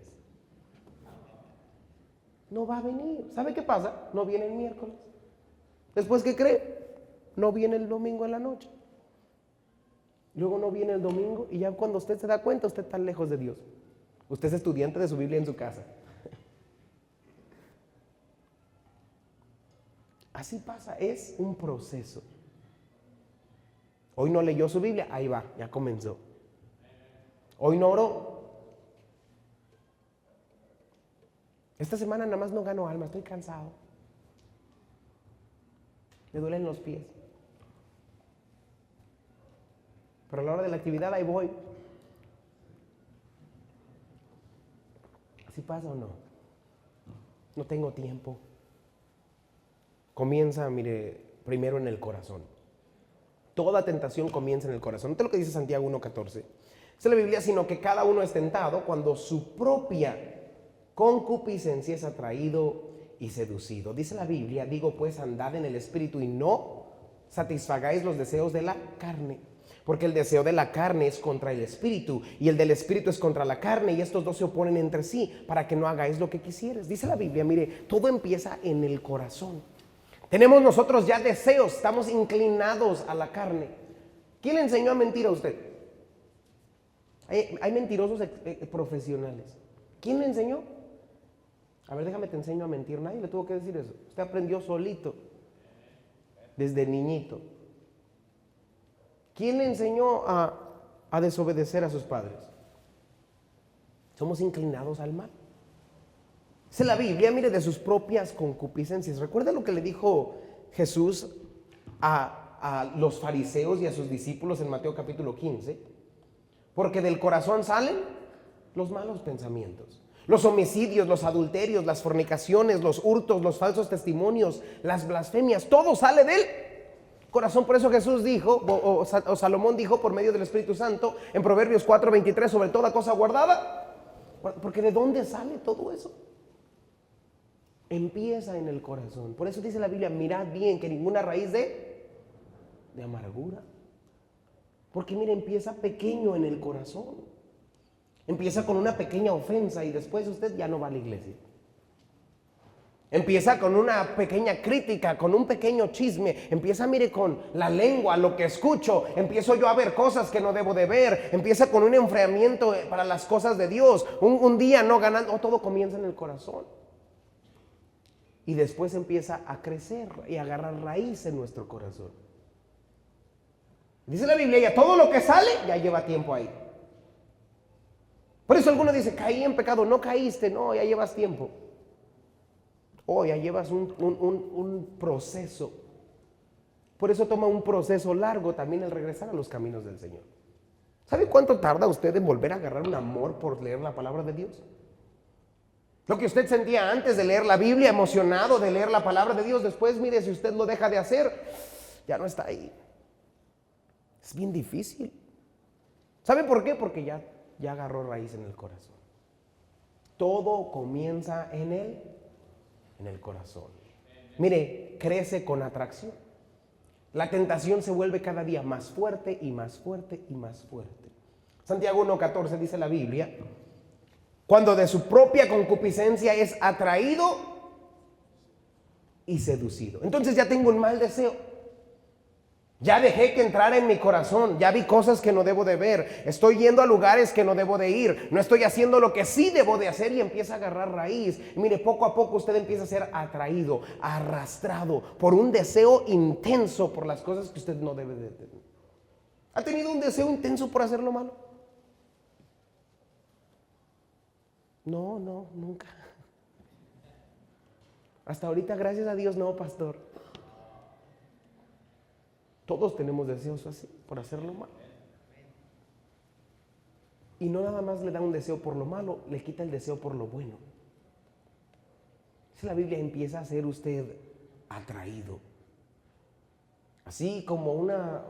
No va a venir. ¿Sabe qué pasa? No viene el miércoles. Después, ¿qué cree? No viene el domingo en la noche. Luego no viene el domingo y ya cuando usted se da cuenta, usted está lejos de Dios. Usted es estudiante de su Biblia en su casa. Así pasa, es un proceso. Hoy no leyó su Biblia, ahí va, ya comenzó. Hoy no oró. Esta semana nada más no gano alma, estoy cansado. Me duelen los pies. Pero a la hora de la actividad ahí voy. ¿Así pasa o no? No tengo tiempo. Comienza, mire, primero en el corazón. Toda tentación comienza en el corazón. ¿No es lo que dice Santiago 1:14? Dice la Biblia, sino que cada uno es tentado cuando su propia concupiscencia es atraído y seducido. Dice la Biblia, digo pues, andad en el Espíritu y no satisfagáis los deseos de la carne. Porque el deseo de la carne es contra el Espíritu y el del Espíritu es contra la carne y estos dos se oponen entre sí para que no hagáis lo que quisieres. Dice la Biblia, mire, todo empieza en el corazón. Tenemos nosotros ya deseos, estamos inclinados a la carne. ¿Quién le enseñó a mentir a usted? Hay mentirosos profesionales. ¿Quién le enseñó? A ver, déjame te enseño a mentir. Nadie le tuvo que decir eso. Usted aprendió solito, desde niñito. ¿Quién le enseñó a desobedecer a sus padres? Somos inclinados al mal. Dice la Biblia, mire, de sus propias concupiscencias. ¿Recuerda lo que le dijo Jesús a los fariseos y a sus discípulos en Mateo capítulo 15? Porque del corazón salen los malos pensamientos, los homicidios, los adulterios, las fornicaciones, los hurtos, los falsos testimonios, las blasfemias. Todo sale del corazón. Por eso Jesús dijo, o Salomón dijo por medio del Espíritu Santo en Proverbios 4:23, sobre toda cosa guardada. Porque ¿de dónde sale todo eso? Empieza en el corazón. Por eso dice la Biblia, mirad bien que ninguna raíz de amargura. Porque mire, empieza pequeño en el corazón. Empieza con una pequeña ofensa y después usted ya no va a la iglesia. Empieza con una pequeña crítica, con un pequeño chisme. Empieza, mire, con la lengua, lo que escucho. Empiezo yo a ver cosas que no debo de ver. Empieza con un enfriamiento para las cosas de Dios. Un día no ganando. Todo comienza en el corazón. Y después empieza a crecer y a agarrar raíz en nuestro corazón. Dice la Biblia, ya todo lo que sale ya lleva tiempo ahí. Por eso alguno dice, caí en pecado. No caíste, no, ya llevas tiempo. Ya llevas un proceso. Por eso toma un proceso largo también el regresar a los caminos del Señor. ¿Sabe cuánto tarda usted en volver a agarrar un amor por leer la palabra de Dios? Lo que usted sentía antes de leer la Biblia, emocionado de leer la palabra de Dios, después, mire, si usted lo deja de hacer, ya no está ahí. Es bien difícil. ¿Sabe por qué? Porque ya agarró raíz en el corazón. Todo comienza en el corazón. Mire, crece con atracción. La tentación se vuelve cada día más fuerte y más fuerte y más fuerte. Santiago 1:14 dice la Biblia, cuando de su propia concupiscencia es atraído y seducido. Entonces ya tengo un mal deseo. Ya dejé que entrara en mi corazón. Ya vi cosas que no debo de ver. Estoy yendo a lugares que no debo de ir. No estoy haciendo lo que sí debo de hacer y empieza a agarrar raíz. Y mire, poco a poco usted empieza a ser atraído, arrastrado por un deseo intenso por las cosas que usted no debe de tener. ¿Ha tenido un deseo intenso por hacer lo malo? No, nunca. Hasta ahorita, gracias a Dios, no, pastor. Todos tenemos deseos así, por hacerlo malo. Y no nada más le da un deseo por lo malo, le quita el deseo por lo bueno. Si la Biblia empieza a ser usted atraído. Así como una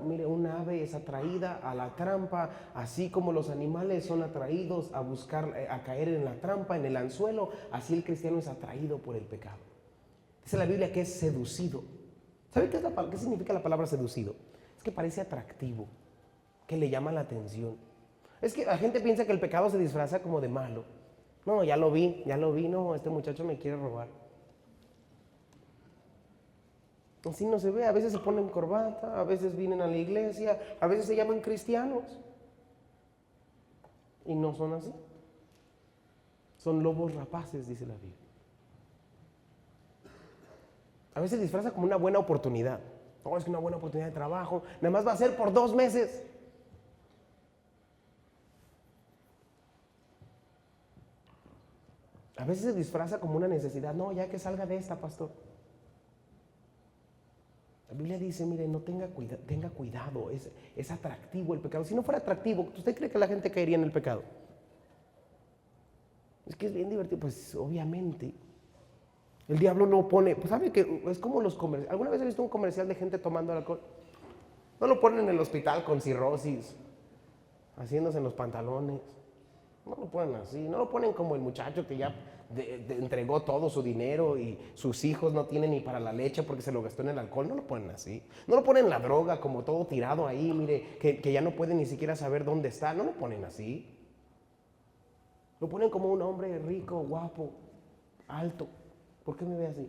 ave es atraída a la trampa, así como los animales son atraídos a buscar, a caer en la trampa, en el anzuelo, así el cristiano es atraído por el pecado. Dice la Biblia que es seducido. ¿Sabe qué significa la palabra seducido? Es que parece atractivo, que le llama la atención. Es que la gente piensa que el pecado se disfraza como de malo. No, ya lo vi, no, este muchacho me quiere robar. Así no se ve, a veces se ponen corbata, a veces vienen a la iglesia, a veces se llaman cristianos. Y no son así. Son lobos rapaces, dice la Biblia. A veces se disfraza como una buena oportunidad. No, es que una buena oportunidad de trabajo, nada más va a ser por 2 meses. A veces se disfraza como una necesidad. No, ya que salga de esta, pastor. La Biblia dice, mire, no tenga cuidado, es atractivo el pecado. Si no fuera atractivo, ¿usted cree que la gente caería en el pecado? Es que es bien divertido. Pues obviamente, el diablo no pone, pues sabe que es como los comerciales. ¿Alguna vez he visto un comercial de gente tomando alcohol? No lo ponen en el hospital con cirrosis, haciéndose en los pantalones. No lo ponen así, no lo ponen como el muchacho que ya entregó todo su dinero y sus hijos no tienen ni para la leche porque se lo gastó en el alcohol. No lo ponen así. No lo ponen en la droga como todo tirado ahí, mire, que ya no puede ni siquiera saber dónde está. No lo ponen así. Lo ponen como un hombre rico, guapo, alto. ¿Por qué me ve así?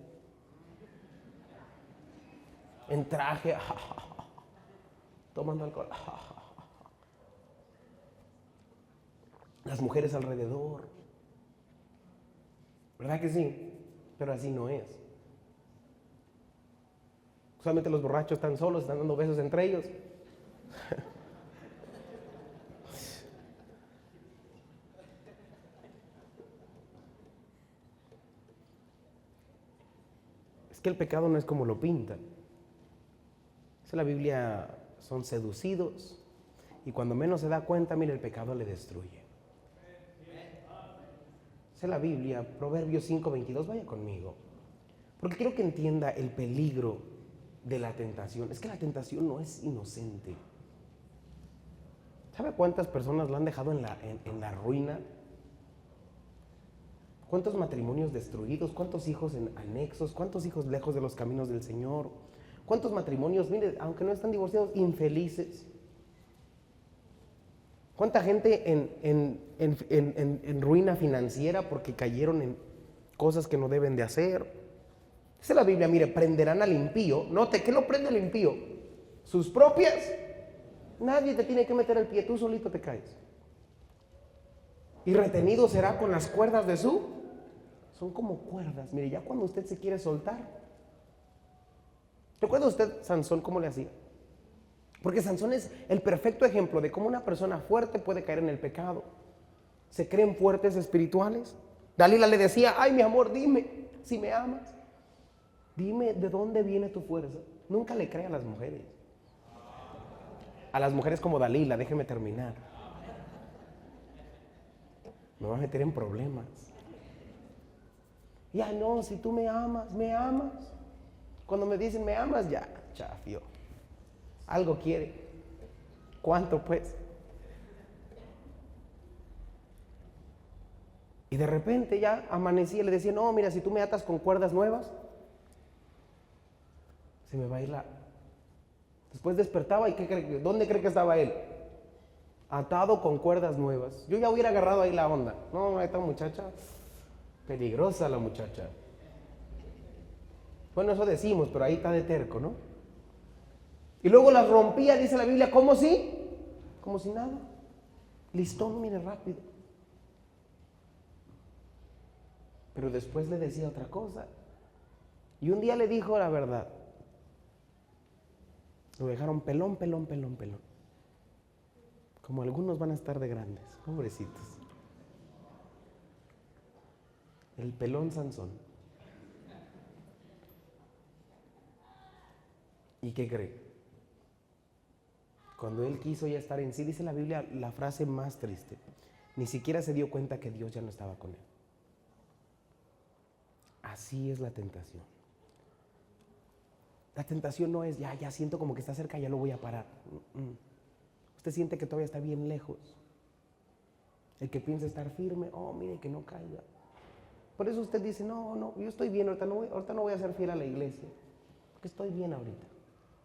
En traje, tomando alcohol. Las mujeres alrededor. ¿Verdad que sí? Pero así no es. Solamente los borrachos están solos, están dando besos entre ellos. Es que el pecado no es como lo pintan. En la Biblia son seducidos y cuando menos se da cuenta, mire, el pecado le destruye. Esa es la Biblia, Proverbios 5:22, vaya conmigo. Porque quiero que entienda el peligro de la tentación. Es que la tentación no es inocente. ¿Sabe cuántas personas lo han dejado en la ruina? ¿Cuántos matrimonios destruidos? ¿Cuántos hijos anexos? ¿Cuántos hijos lejos de los caminos del Señor? ¿Cuántos matrimonios, mire, aunque no están divorciados, infelices? ¿Cuánta gente en ruina financiera porque cayeron en cosas que no deben de hacer? Dice la Biblia, mire, prenderán al impío. Note, ¿qué lo prende al impío? Sus propias. Nadie te tiene que meter el pie, tú solito te caes. Y retenido será con las cuerdas de su. Son como cuerdas. Mire, ya cuando usted se quiere soltar. ¿Recuerda usted Sansón cómo le hacía? Porque Sansón es el perfecto ejemplo de cómo una persona fuerte puede caer en el pecado. Se creen fuertes espirituales. Dalila le decía, ay mi amor, dime si me amas. Dime de dónde viene tu fuerza. Nunca le crea a las mujeres. A las mujeres como Dalila, déjeme terminar. Me va a meter en problemas. Ya no, si tú me amas, me amas. Cuando me dicen me amas, ya, chafio. Algo quiere. ¿Cuánto pues? Y de repente ya amanecía y le decía, no, mira, si tú me atas con cuerdas nuevas, se me va a ir la... Después despertaba y ¿dónde cree que estaba él? Atado con cuerdas nuevas. Yo ya hubiera agarrado ahí la onda. No, esta muchacha, peligrosa la muchacha. Bueno, eso decimos, pero ahí está de terco, ¿no? Y luego las rompía, dice la Biblia, ¿cómo si? Como si nada. Listón, mire, rápido. Pero después le decía otra cosa. Y un día le dijo la verdad. Lo dejaron pelón. Como algunos van a estar de grandes, pobrecitos. El pelón Sansón. ¿Y qué cree? Cuando él quiso ya estar en sí, dice la Biblia la frase más triste. Ni siquiera se dio cuenta que Dios ya no estaba con él. Así es la tentación. La tentación no es, ya siento como que está cerca, ya lo voy a parar. Usted siente que todavía está bien lejos. El que piensa estar firme, oh, mire que no caiga. Por eso usted dice, no, yo estoy bien, ahorita no voy a ser fiel a la iglesia. Porque estoy bien ahorita.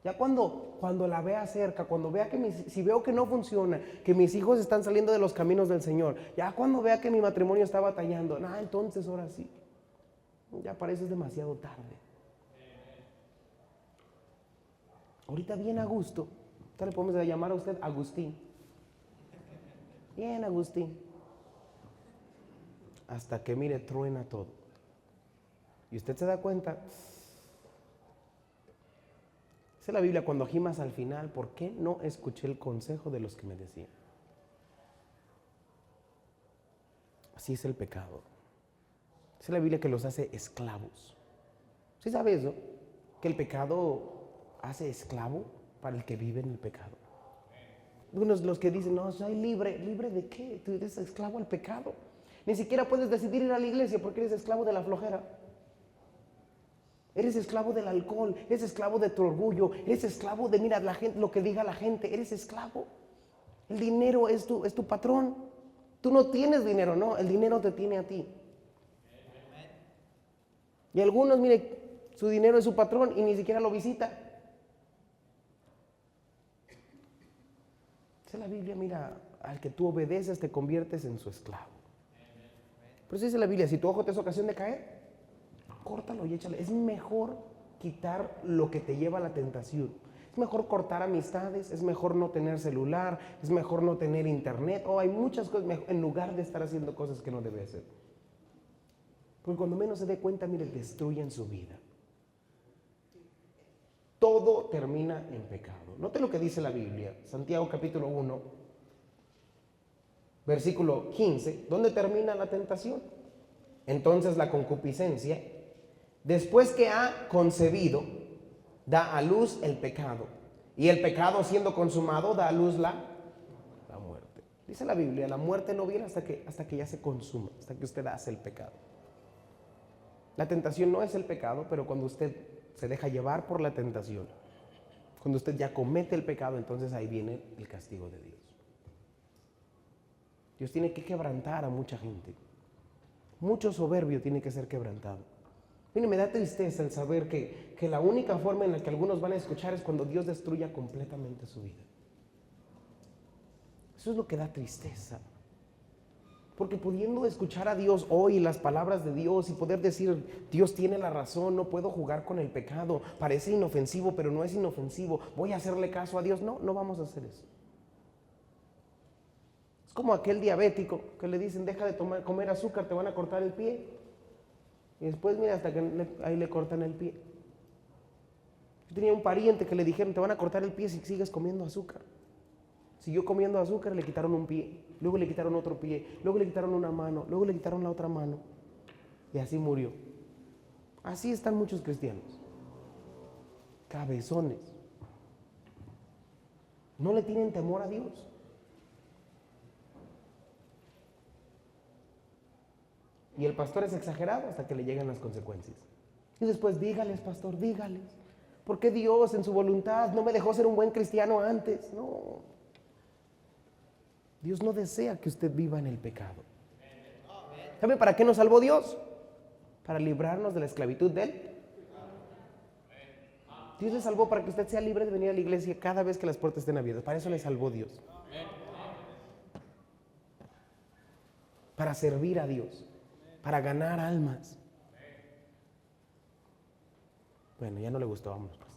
Ya cuando la vea cerca, cuando vea si veo que no funciona, que mis hijos están saliendo de los caminos del Señor, ya cuando vea que mi matrimonio está batallando, entonces ahora sí, ya parece demasiado tarde. Ahorita bien a gusto, ahorita le podemos llamar a usted Agustín. Bien Agustín. Hasta que mire, truena todo. Y usted se da cuenta. Dice la Biblia, cuando gimas al final, ¿por qué no escuché el consejo de los que me decían? Así es el pecado. Dice la Biblia que los hace esclavos. ¿Sí sabe eso? Que el pecado hace esclavo para el que vive en el pecado. Unos los que dicen, no, soy libre. ¿Libre de qué? Tú eres esclavo al pecado. Ni siquiera puedes decidir ir a la iglesia porque eres esclavo de la flojera. Eres esclavo del alcohol, eres esclavo de tu orgullo, eres esclavo de, mira, la gente, lo que diga la gente, eres esclavo. El dinero es tu patrón. Tú no tienes dinero, no, el dinero te tiene a ti. Y algunos, mire, su dinero es su patrón y ni siquiera lo visita. Dice la Biblia, mira, al que tú obedeces te conviertes en su esclavo. Pero dice la Biblia, si tu ojo te es ocasión de caer, córtalo y échale. Es mejor quitar lo que te lleva a la tentación. Es mejor cortar amistades, es mejor no tener celular, es mejor no tener internet. Hay muchas cosas mejor, en lugar de estar haciendo cosas que no debe hacer. Porque cuando menos se dé cuenta, mire, destruyen su vida. Todo termina en pecado. Note lo que dice la Biblia, Santiago capítulo 1, versículo 15, ¿dónde termina la tentación? Entonces la concupiscencia, después que ha concebido, da a luz el pecado. Y el pecado siendo consumado, da a luz la muerte. Dice la Biblia, la muerte no viene hasta que ya se consuma, hasta que usted hace el pecado. La tentación no es el pecado, pero cuando usted se deja llevar por la tentación, cuando usted ya comete el pecado, entonces ahí viene el castigo de Dios. Dios tiene que quebrantar a mucha gente. Mucho soberbio tiene que ser quebrantado. Mire, me da tristeza el saber que la única forma en la que algunos van a escuchar es cuando Dios destruya completamente su vida. Eso es lo que da tristeza. Porque pudiendo escuchar a Dios hoy, las palabras de Dios, y poder decir, Dios tiene la razón, no puedo jugar con el pecado, parece inofensivo, pero no es inofensivo, voy a hacerle caso a Dios. No vamos a hacer eso. Es como aquel diabético que le dicen, deja de comer azúcar, te van a cortar el pie. Y después, mira, hasta que ahí le cortan el pie. Yo tenía un pariente que le dijeron, te van a cortar el pie si sigues comiendo azúcar. Siguió comiendo azúcar, le quitaron un pie, luego le quitaron otro pie, luego le quitaron una mano, luego le quitaron la otra mano. Y así murió. Así están muchos cristianos. Cabezones. No le tienen temor a Dios. Y el pastor es exagerado hasta que le llegan las consecuencias. Y después, dígales, pastor, dígales. ¿Por qué Dios en su voluntad no me dejó ser un buen cristiano antes? No. Dios no desea que usted viva en el pecado. ¿Sabe para qué nos salvó Dios? Para librarnos de la esclavitud de Él. Dios le salvó para que usted sea libre de venir a la iglesia cada vez que las puertas estén abiertas. Para eso le salvó Dios. Para servir a Dios. Para ganar almas. Bueno, ya no le gustó, vámonos pues.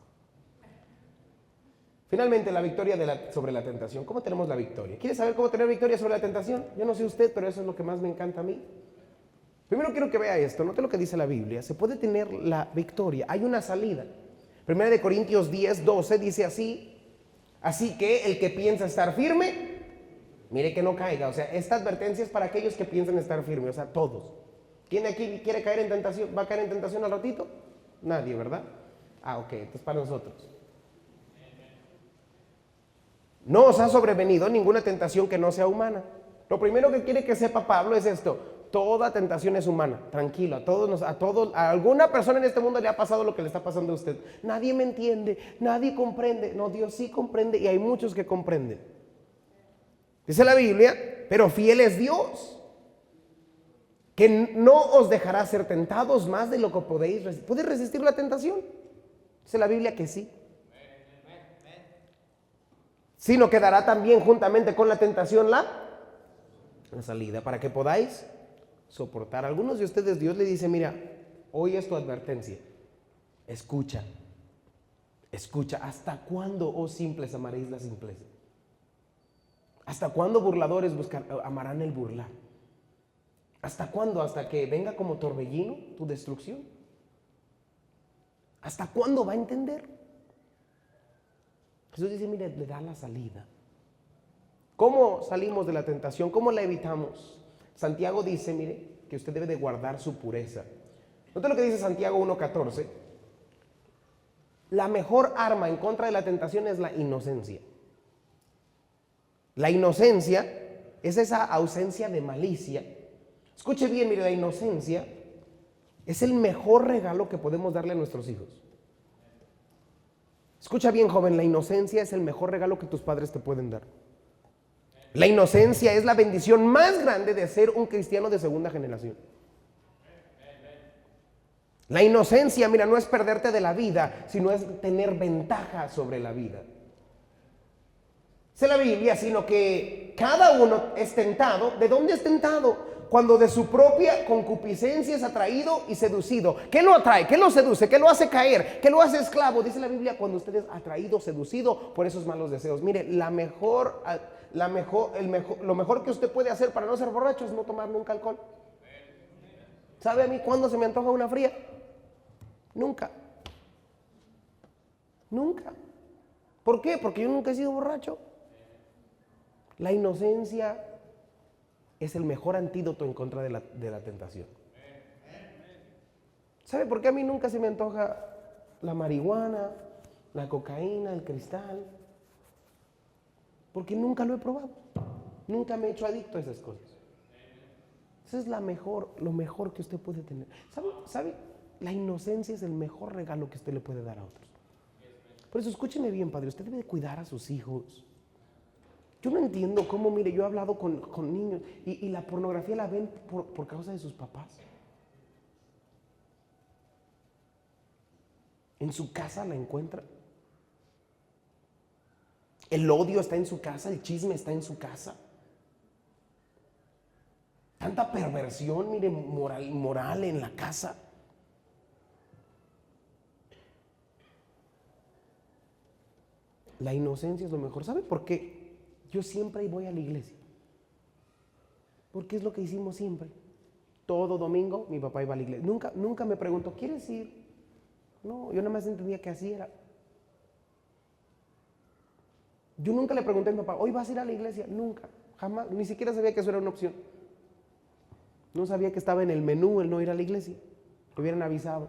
Finalmente, la victoria sobre la tentación. ¿Cómo tenemos la victoria? ¿Quiere saber cómo tener victoria sobre la tentación? Yo no sé usted, pero eso es lo que más me encanta a mí. Primero quiero que vea esto, note lo que dice la Biblia. Se puede tener la victoria, hay una salida. Primera de Corintios 10, 12 dice así. Así que el que piensa estar firme, mire que no caiga. O sea, esta advertencia es para aquellos que piensan estar firmes, o sea, todos. ¿Quién aquí quiere caer en tentación? ¿Va a caer en tentación al ratito? Nadie, ¿verdad? Ok, entonces para nosotros. No os ha sobrevenido ninguna tentación que no sea humana. Lo primero que quiere que sepa Pablo es esto: toda tentación es humana. Tranquilo, a alguna persona en este mundo le ha pasado lo que le está pasando a usted. Nadie me entiende, nadie comprende. No, Dios sí comprende y hay muchos que comprenden. Dice la Biblia, pero fiel es Dios, que no os dejará ser tentados más de lo que podéis resistir. ¿Puede resistir la tentación? Dice la Biblia que sí. sino que dará también juntamente con la tentación la salida, para que podáis soportar. Algunos de ustedes, Dios le dice, mira, hoy es tu advertencia. Escucha, escucha. ¿Hasta cuándo, oh simples, amaréis la simpleza? ¿Hasta cuándo, burladores, amarán el burlar? ¿Hasta cuándo? ¿Hasta que venga como torbellino tu destrucción? ¿Hasta cuándo va a entender? Jesús dice, mire, le da la salida. ¿Cómo salimos de la tentación? ¿Cómo la evitamos? Santiago dice, mire, que usted debe de guardar su pureza. Note lo que dice Santiago 1:14. La mejor arma en contra de la tentación es la inocencia. La inocencia es esa ausencia de malicia. Escuche bien, mire, la inocencia es el mejor regalo que podemos darle a nuestros hijos. Escucha bien, joven, la inocencia es el mejor regalo que tus padres te pueden dar. La inocencia es la bendición más grande de ser un cristiano de segunda generación. La inocencia, mira, no es perderte de la vida, sino es tener ventaja sobre la vida. Dice la Biblia, sino que cada uno es tentado. ¿De dónde es tentado? Cuando de su propia concupiscencia es atraído y seducido. ¿Qué lo atrae? ¿Qué lo seduce? ¿Qué lo hace caer? ¿Qué lo hace esclavo? Dice la Biblia, cuando usted es atraído, seducido por esos malos deseos. Mire, lo mejor que usted puede hacer para no ser borracho es no tomar nunca alcohol. ¿Sabe a mí cuándo se me antoja una fría? Nunca. Nunca. ¿Por qué? Porque yo nunca he sido borracho. La inocencia es el mejor antídoto en contra de la tentación. ¿Sabe por qué a mí nunca se me antoja la marihuana, la cocaína, el cristal? Porque nunca lo he probado. Nunca me he hecho adicto a esas cosas. Eso es lo mejor que usted puede tener. ¿Sabe? La inocencia es el mejor regalo que usted le puede dar a otros. Por eso escúcheme bien, padre, usted debe de cuidar a sus hijos. Yo no entiendo cómo, mire, yo he hablado con niños y la pornografía la ven por causa de sus papás. En su casa la encuentran. El odio está en su casa, el chisme está en su casa. Tanta perversión, mire, moral en la casa. La inocencia es lo mejor. ¿Sabe por qué? Yo siempre voy a la iglesia. Porque es lo que hicimos siempre. Todo domingo mi papá iba a la iglesia. Nunca me preguntó, ¿quieres ir? No, yo nada más entendía que así era. Yo nunca le pregunté a mi papá, ¿hoy vas a ir a la iglesia? Nunca, jamás, ni siquiera sabía que eso era una opción. No sabía que estaba en el menú el no ir a la iglesia. Me hubieran avisado.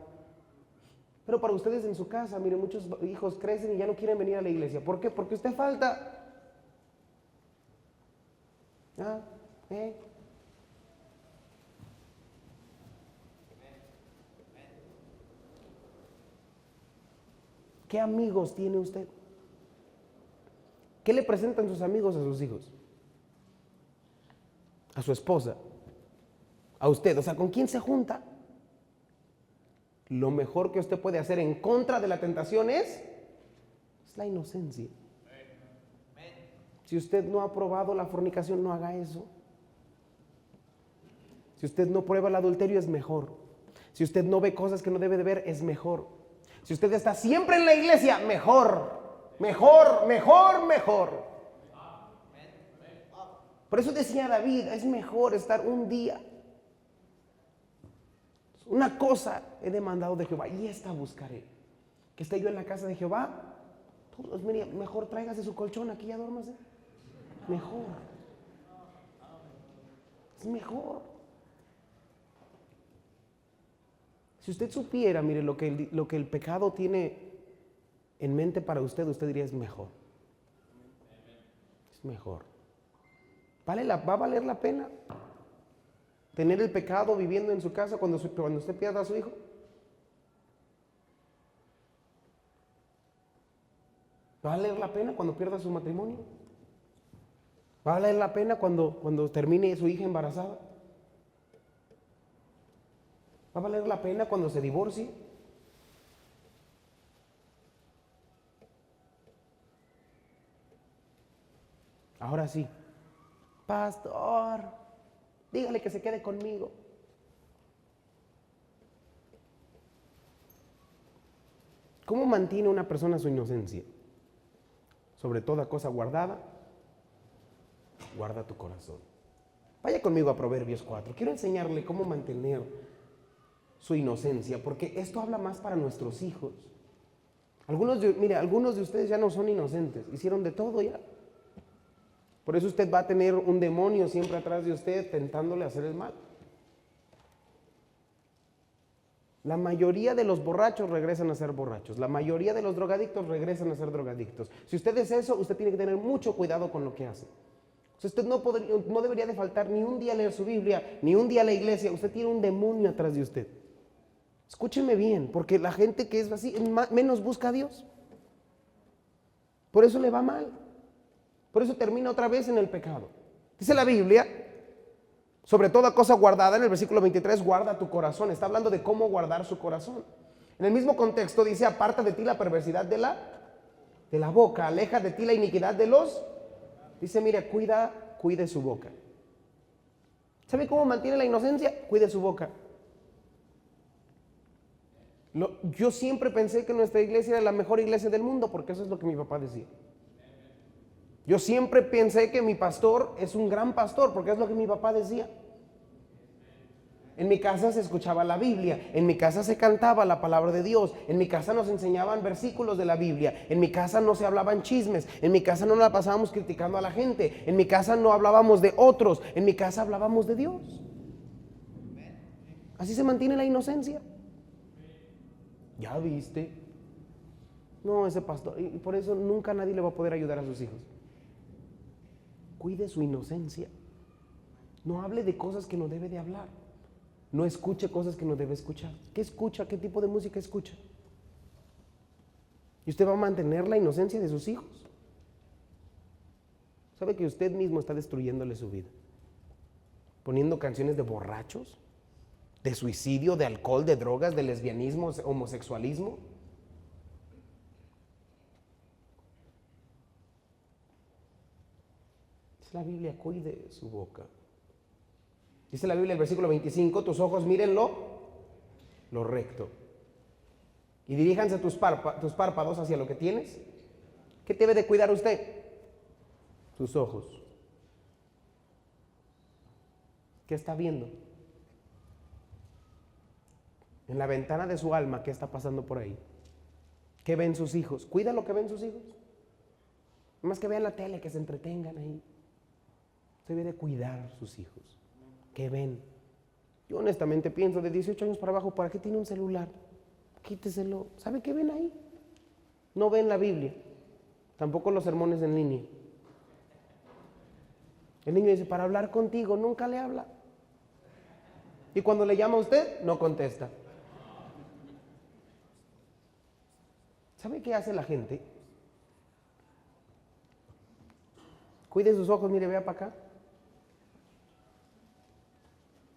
Pero para ustedes en su casa, mire, muchos hijos crecen y ya no quieren venir a la iglesia. ¿Por qué? Porque usted falta. ¿Qué amigos tiene usted? ¿Qué le presentan sus amigos a sus hijos? A su esposa, a usted, o sea, ¿con quién se junta? Lo mejor que usted puede hacer en contra de la tentación es la inocencia. Si usted no ha probado la fornicación, no haga eso. Si usted no prueba el adulterio, es mejor. Si usted no ve cosas que no debe de ver, es mejor. Si usted está siempre en la iglesia, mejor. Por eso decía David, es mejor estar un día. Una cosa he demandado de Jehová y esta buscaré. Que esté yo en la casa de Jehová. Todos, mire, mejor tráigase su colchón aquí y adórmase. Mejor. Es mejor. Si usted supiera, mire, lo que el pecado tiene en mente para usted, usted diría es mejor. Es mejor. ¿Va a valer la pena tener el pecado viviendo en su casa cuando usted pierda a su hijo? ¿Va a valer la pena cuando pierda su matrimonio? ¿Va a valer la pena cuando termine su hija embarazada? ¿Va a valer la pena cuando se divorcie? Ahora sí, pastor, dígale que se quede conmigo. ¿Cómo mantiene una persona su inocencia? Sobre toda cosa guardada, guarda tu corazón. Vaya conmigo a Proverbios 4. Quiero enseñarle cómo mantener su inocencia, porque esto habla más para nuestros hijos. Algunos de ustedes ya no son inocentes, hicieron de todo ya. Por eso usted va a tener un demonio siempre atrás de usted tentándole a hacer el mal. La mayoría de los borrachos regresan a ser borrachos. La mayoría de los drogadictos regresan a ser drogadictos. Si usted es eso, usted tiene que tener mucho cuidado con lo que hace. O sea, usted no debería de faltar ni un día a leer su Biblia, ni un día a la iglesia. Usted tiene un demonio atrás de usted. Escúcheme bien, porque la gente que es así menos busca a Dios. Por eso le va mal. Por eso termina otra vez en el pecado. Dice la Biblia, sobre toda cosa guardada, en el versículo 23, guarda tu corazón. Está hablando de cómo guardar su corazón. En el mismo contexto dice, aparta de ti la perversidad de la boca, aleja de ti la iniquidad de los. Dice, mire, cuide su boca. ¿Sabe cómo mantiene la inocencia? Cuide su boca. Yo siempre pensé que nuestra iglesia era la mejor iglesia del mundo, porque eso es lo que mi papá decía. Yo siempre pensé que mi pastor es un gran pastor, porque es lo que mi papá decía. En mi casa se escuchaba la Biblia, en mi casa se cantaba la palabra de Dios, en mi casa nos enseñaban versículos de la Biblia, en mi casa no se hablaban chismes, en mi casa no la pasábamos criticando a la gente, en mi casa no hablábamos de otros, en mi casa hablábamos de Dios. Así se mantiene la inocencia. ¿Ya viste? No, ese pastor, y por eso nunca nadie le va a poder ayudar a sus hijos. Cuide su inocencia. No hable de cosas que no debe de hablar. No escuche cosas que no debe escuchar. ¿Qué escucha? ¿Qué tipo de música escucha? Y usted va a mantener la inocencia de sus hijos. ¿Sabe que usted mismo está destruyéndole su vida? Poniendo canciones de borrachos, de suicidio, de alcohol, de drogas, de lesbianismo, homosexualismo. La Biblia, cuide su boca. Dice la Biblia, el versículo 25, tus ojos miren lo recto. Y diríjanse tus párpados hacia lo que tienes. ¿Qué debe de cuidar usted? Sus ojos. ¿Qué está viendo? En la ventana de su alma, ¿qué está pasando por ahí? ¿Qué ven sus hijos? ¿Cuida lo que ven sus hijos? No más que vean la tele, que se entretengan ahí. Usted debe de cuidar a sus hijos. ¿Qué ven? Yo honestamente pienso, de 18 años para abajo, ¿para qué tiene un celular? Quíteselo. ¿Sabe qué ven ahí? No ven la Biblia, tampoco los sermones en línea. El niño dice, para hablar contigo, nunca le habla. Y cuando le llama a usted, no contesta. ¿Sabe qué hace la gente? Cuide sus ojos, mire, vea para acá.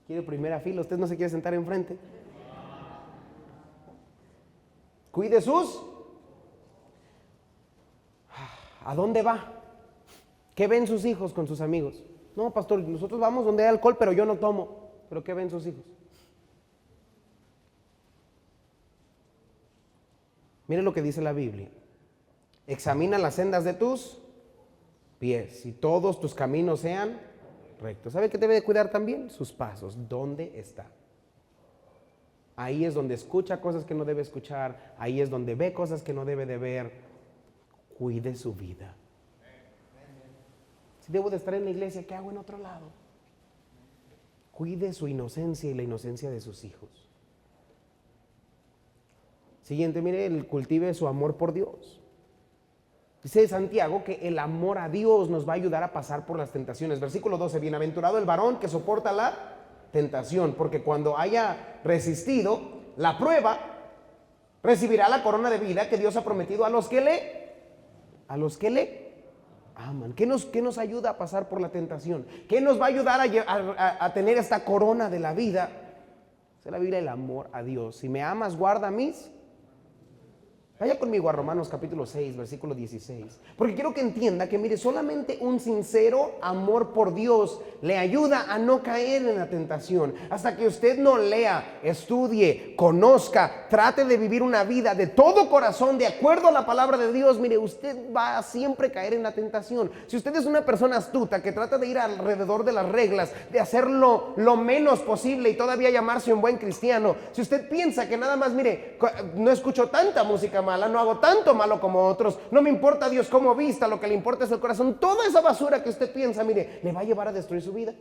¿Quiere primera fila? ¿Usted no se quiere sentar enfrente? Cuide sus. ¿A dónde va? ¿Qué ven sus hijos con sus amigos? No, pastor, nosotros vamos donde hay alcohol, pero yo no tomo. ¿Pero qué ven sus hijos? Mire lo que dice la Biblia. Examina las sendas de tus pies y todos tus caminos sean rectos. ¿Sabe qué debe de cuidar también? Sus pasos. ¿Dónde está? Ahí es donde escucha cosas que no debe escuchar. Ahí es donde ve cosas que no debe de ver. Cuide su vida. Si debo de estar en la iglesia, ¿qué hago en otro lado? Cuide su inocencia y la inocencia de sus hijos. Siguiente, mire, cultive su amor por Dios. Dice Santiago que el amor a Dios nos va a ayudar a pasar por las tentaciones. Versículo 12, bienaventurado el varón que soporta la tentación, porque cuando haya resistido la prueba, recibirá la corona de vida que Dios ha prometido a los que le aman. ¿Qué nos ayuda a pasar por la tentación? ¿Qué nos va a ayudar a tener esta corona de la vida? Dice la Biblia, el amor a Dios. Si me amas, guarda mis. Vaya conmigo a Romanos capítulo 6, versículo 16. Porque quiero que entienda que, mire, solamente un sincero amor por Dios le ayuda a no caer en la tentación. Hasta que usted no lea, estudie, conozca, trate de vivir una vida de todo corazón, de acuerdo a la palabra de Dios, mire, usted va a siempre caer en la tentación. Si usted es una persona astuta que trata de ir alrededor de las reglas, de hacerlo lo menos posible y todavía llamarse un buen cristiano, si usted piensa que nada más, mire, no escucho tanta música mala, no hago tanto malo como otros, no me importa Dios cómo vista, lo que le importa es el corazón, toda esa basura que usted piensa, mire, le va a llevar a destruir su vida.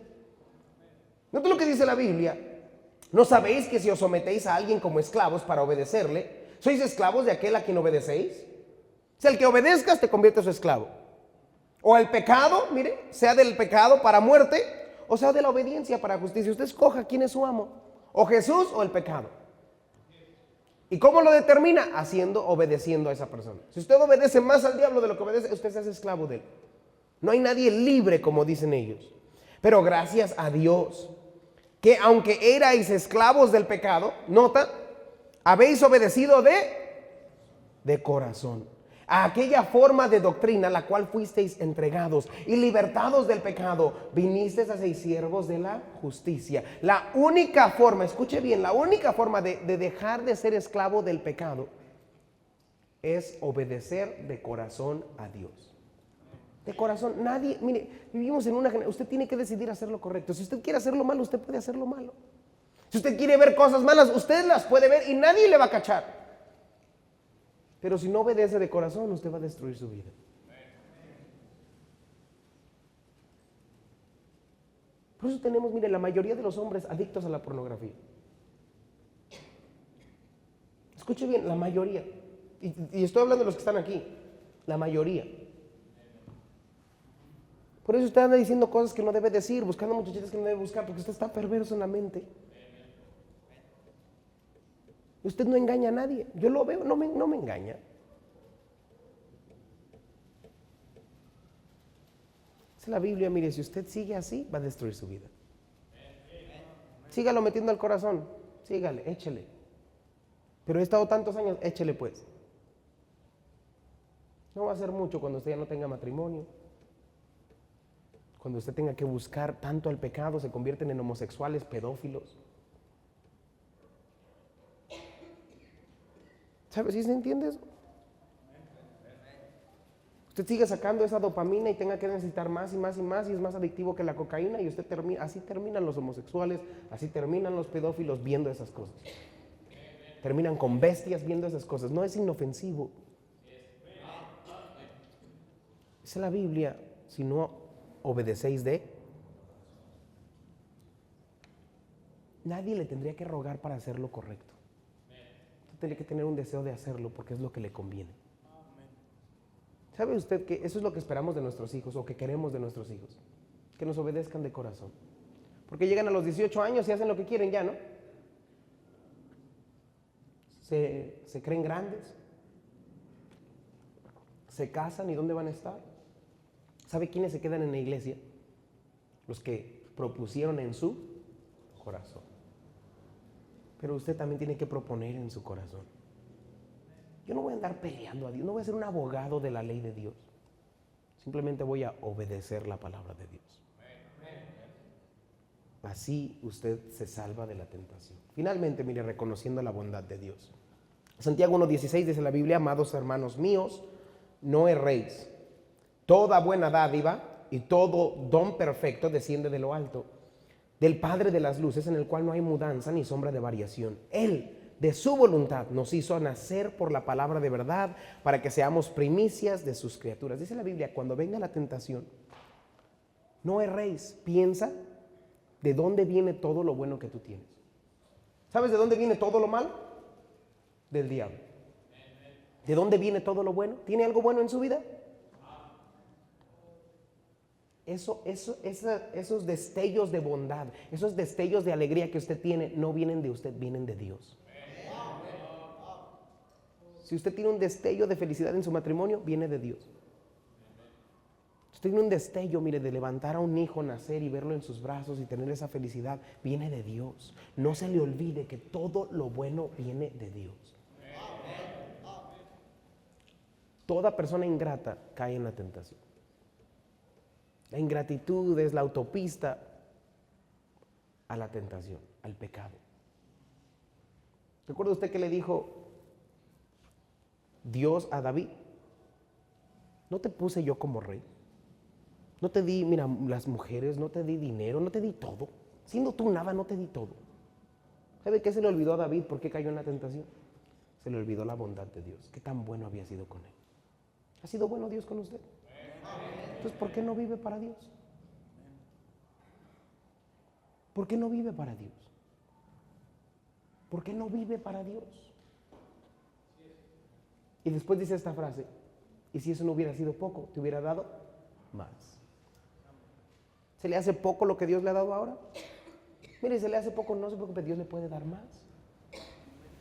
Note lo que dice la Biblia: ¿no sabéis que si os sometéis a alguien como esclavos para obedecerle, sois esclavos de aquel a quien obedecéis? O sea, el que obedezcas te convierte en su esclavo. O el pecado, mire, sea del pecado para muerte, o sea de la obediencia para justicia. Usted escoja quién es su amo, o Jesús o el pecado. ¿Y cómo lo determina? Obedeciendo a esa persona. Si usted obedece más al diablo de lo que obedece, usted se hace esclavo de él. No hay nadie libre, como dicen ellos. Pero gracias a Dios, que aunque erais esclavos del pecado, nota, habéis obedecido de corazón a aquella forma de doctrina la cual fuisteis entregados, y libertados del pecado, vinisteis a ser siervos de la justicia. La única forma, escuche bien, la única forma de dejar de ser esclavo del pecado es obedecer de corazón a Dios. De corazón, nadie, mire, vivimos en una generación, usted tiene que decidir hacer lo correcto. Si usted quiere hacerlo malo, usted puede hacerlo malo. Si usted quiere ver cosas malas, usted las puede ver y nadie le va a cachar. Pero si no obedece de corazón, usted va a destruir su vida. Por eso tenemos, mire, la mayoría de los hombres adictos a la pornografía. Escuche bien, la mayoría. Y estoy hablando de los que están aquí. La mayoría. Por eso usted anda diciendo cosas que no debe decir, buscando muchachitas que no debe buscar, porque usted está perverso en la mente. Usted no engaña a nadie. Yo lo veo, no me engaña. Es la Biblia, mire, si usted sigue así, va a destruir su vida. Sígalo metiendo al corazón. Sígale, échele. Pero he estado tantos años, échele pues. No va a ser mucho cuando usted ya no tenga matrimonio. Cuando usted tenga que buscar tanto el pecado, se convierten en homosexuales, pedófilos. ¿Sabe si se entiende eso? Usted sigue sacando esa dopamina y tenga que necesitar más y más y más, y es más adictivo que la cocaína, y usted termina, así terminan los homosexuales, así terminan los pedófilos viendo esas cosas. Terminan con bestias viendo esas cosas. No es inofensivo. Dice la Biblia, si no obedecéis nadie le tendría que rogar para hacer lo correcto. Usted tiene que tener un deseo de hacerlo porque es lo que le conviene. ¿Sabe usted que eso es lo que esperamos de nuestros hijos, o que queremos de nuestros hijos? Que nos obedezcan de corazón. Porque llegan a los 18 años y hacen lo que quieren ya, ¿no? Se creen grandes, se casan, ¿y dónde van a estar? ¿Sabe quiénes se quedan en la iglesia? Los que propusieron en su corazón. Pero usted también tiene que proponer en su corazón. Yo no voy a andar peleando a Dios, no voy a ser un abogado de la ley de Dios. Simplemente voy a obedecer la palabra de Dios. Así usted se salva de la tentación. Finalmente, mire, reconociendo la bondad de Dios. Santiago 1:16 dice la Biblia: amados hermanos míos, no erréis. Toda buena dádiva y todo don perfecto desciende de lo alto, del Padre de las luces, en el cual no hay mudanza ni sombra de variación. Él, de su voluntad, nos hizo nacer por la palabra de verdad, para que seamos primicias de sus criaturas. Dice la Biblia, cuando venga la tentación, no erréis. Piensa de dónde viene todo lo bueno que tú tienes. ¿Sabes de dónde viene todo lo malo? Del diablo. ¿De dónde viene todo lo bueno? ¿Tiene algo bueno en su vida? Esos destellos de bondad, esos destellos de alegría que usted tiene, no vienen de usted, vienen de Dios. Si usted tiene un destello de felicidad en su matrimonio, viene de Dios. Si usted tiene un destello, mire, de levantar a un hijo, nacer y verlo en sus brazos y tener esa felicidad, viene de Dios. No se le olvide que todo lo bueno viene de Dios. Toda persona ingrata cae en la tentación. La ingratitud es la autopista a la tentación, al pecado. ¿Recuerda usted que le dijo Dios a David? ¿No te puse yo como rey? No te di, mira, las mujeres, no te di dinero, no te di todo. Siendo tú nada, no te di todo. ¿Sabe qué se le olvidó a David? ¿Por qué cayó en la tentación? Se le olvidó la bondad de Dios. Qué tan bueno había sido con él. ¿Ha sido bueno Dios con usted? Entonces, ¿por qué no vive para Dios? ¿Por qué no vive para Dios? ¿Por qué no vive para Dios? Y después dice esta frase: y si eso no hubiera sido poco, te hubiera dado más. ¿Se le hace poco lo que Dios le ha dado ahora? Mire, se le hace poco, no se preocupe, Dios le puede dar más.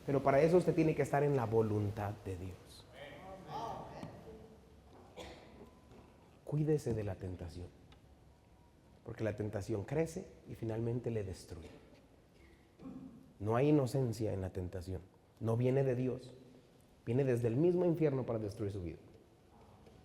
Pero para eso usted tiene que estar en la voluntad de Dios. Cuídese de la tentación, porque la tentación crece y finalmente le destruye. No hay inocencia en la tentación. No viene de Dios, viene desde el mismo infierno para destruir su vida.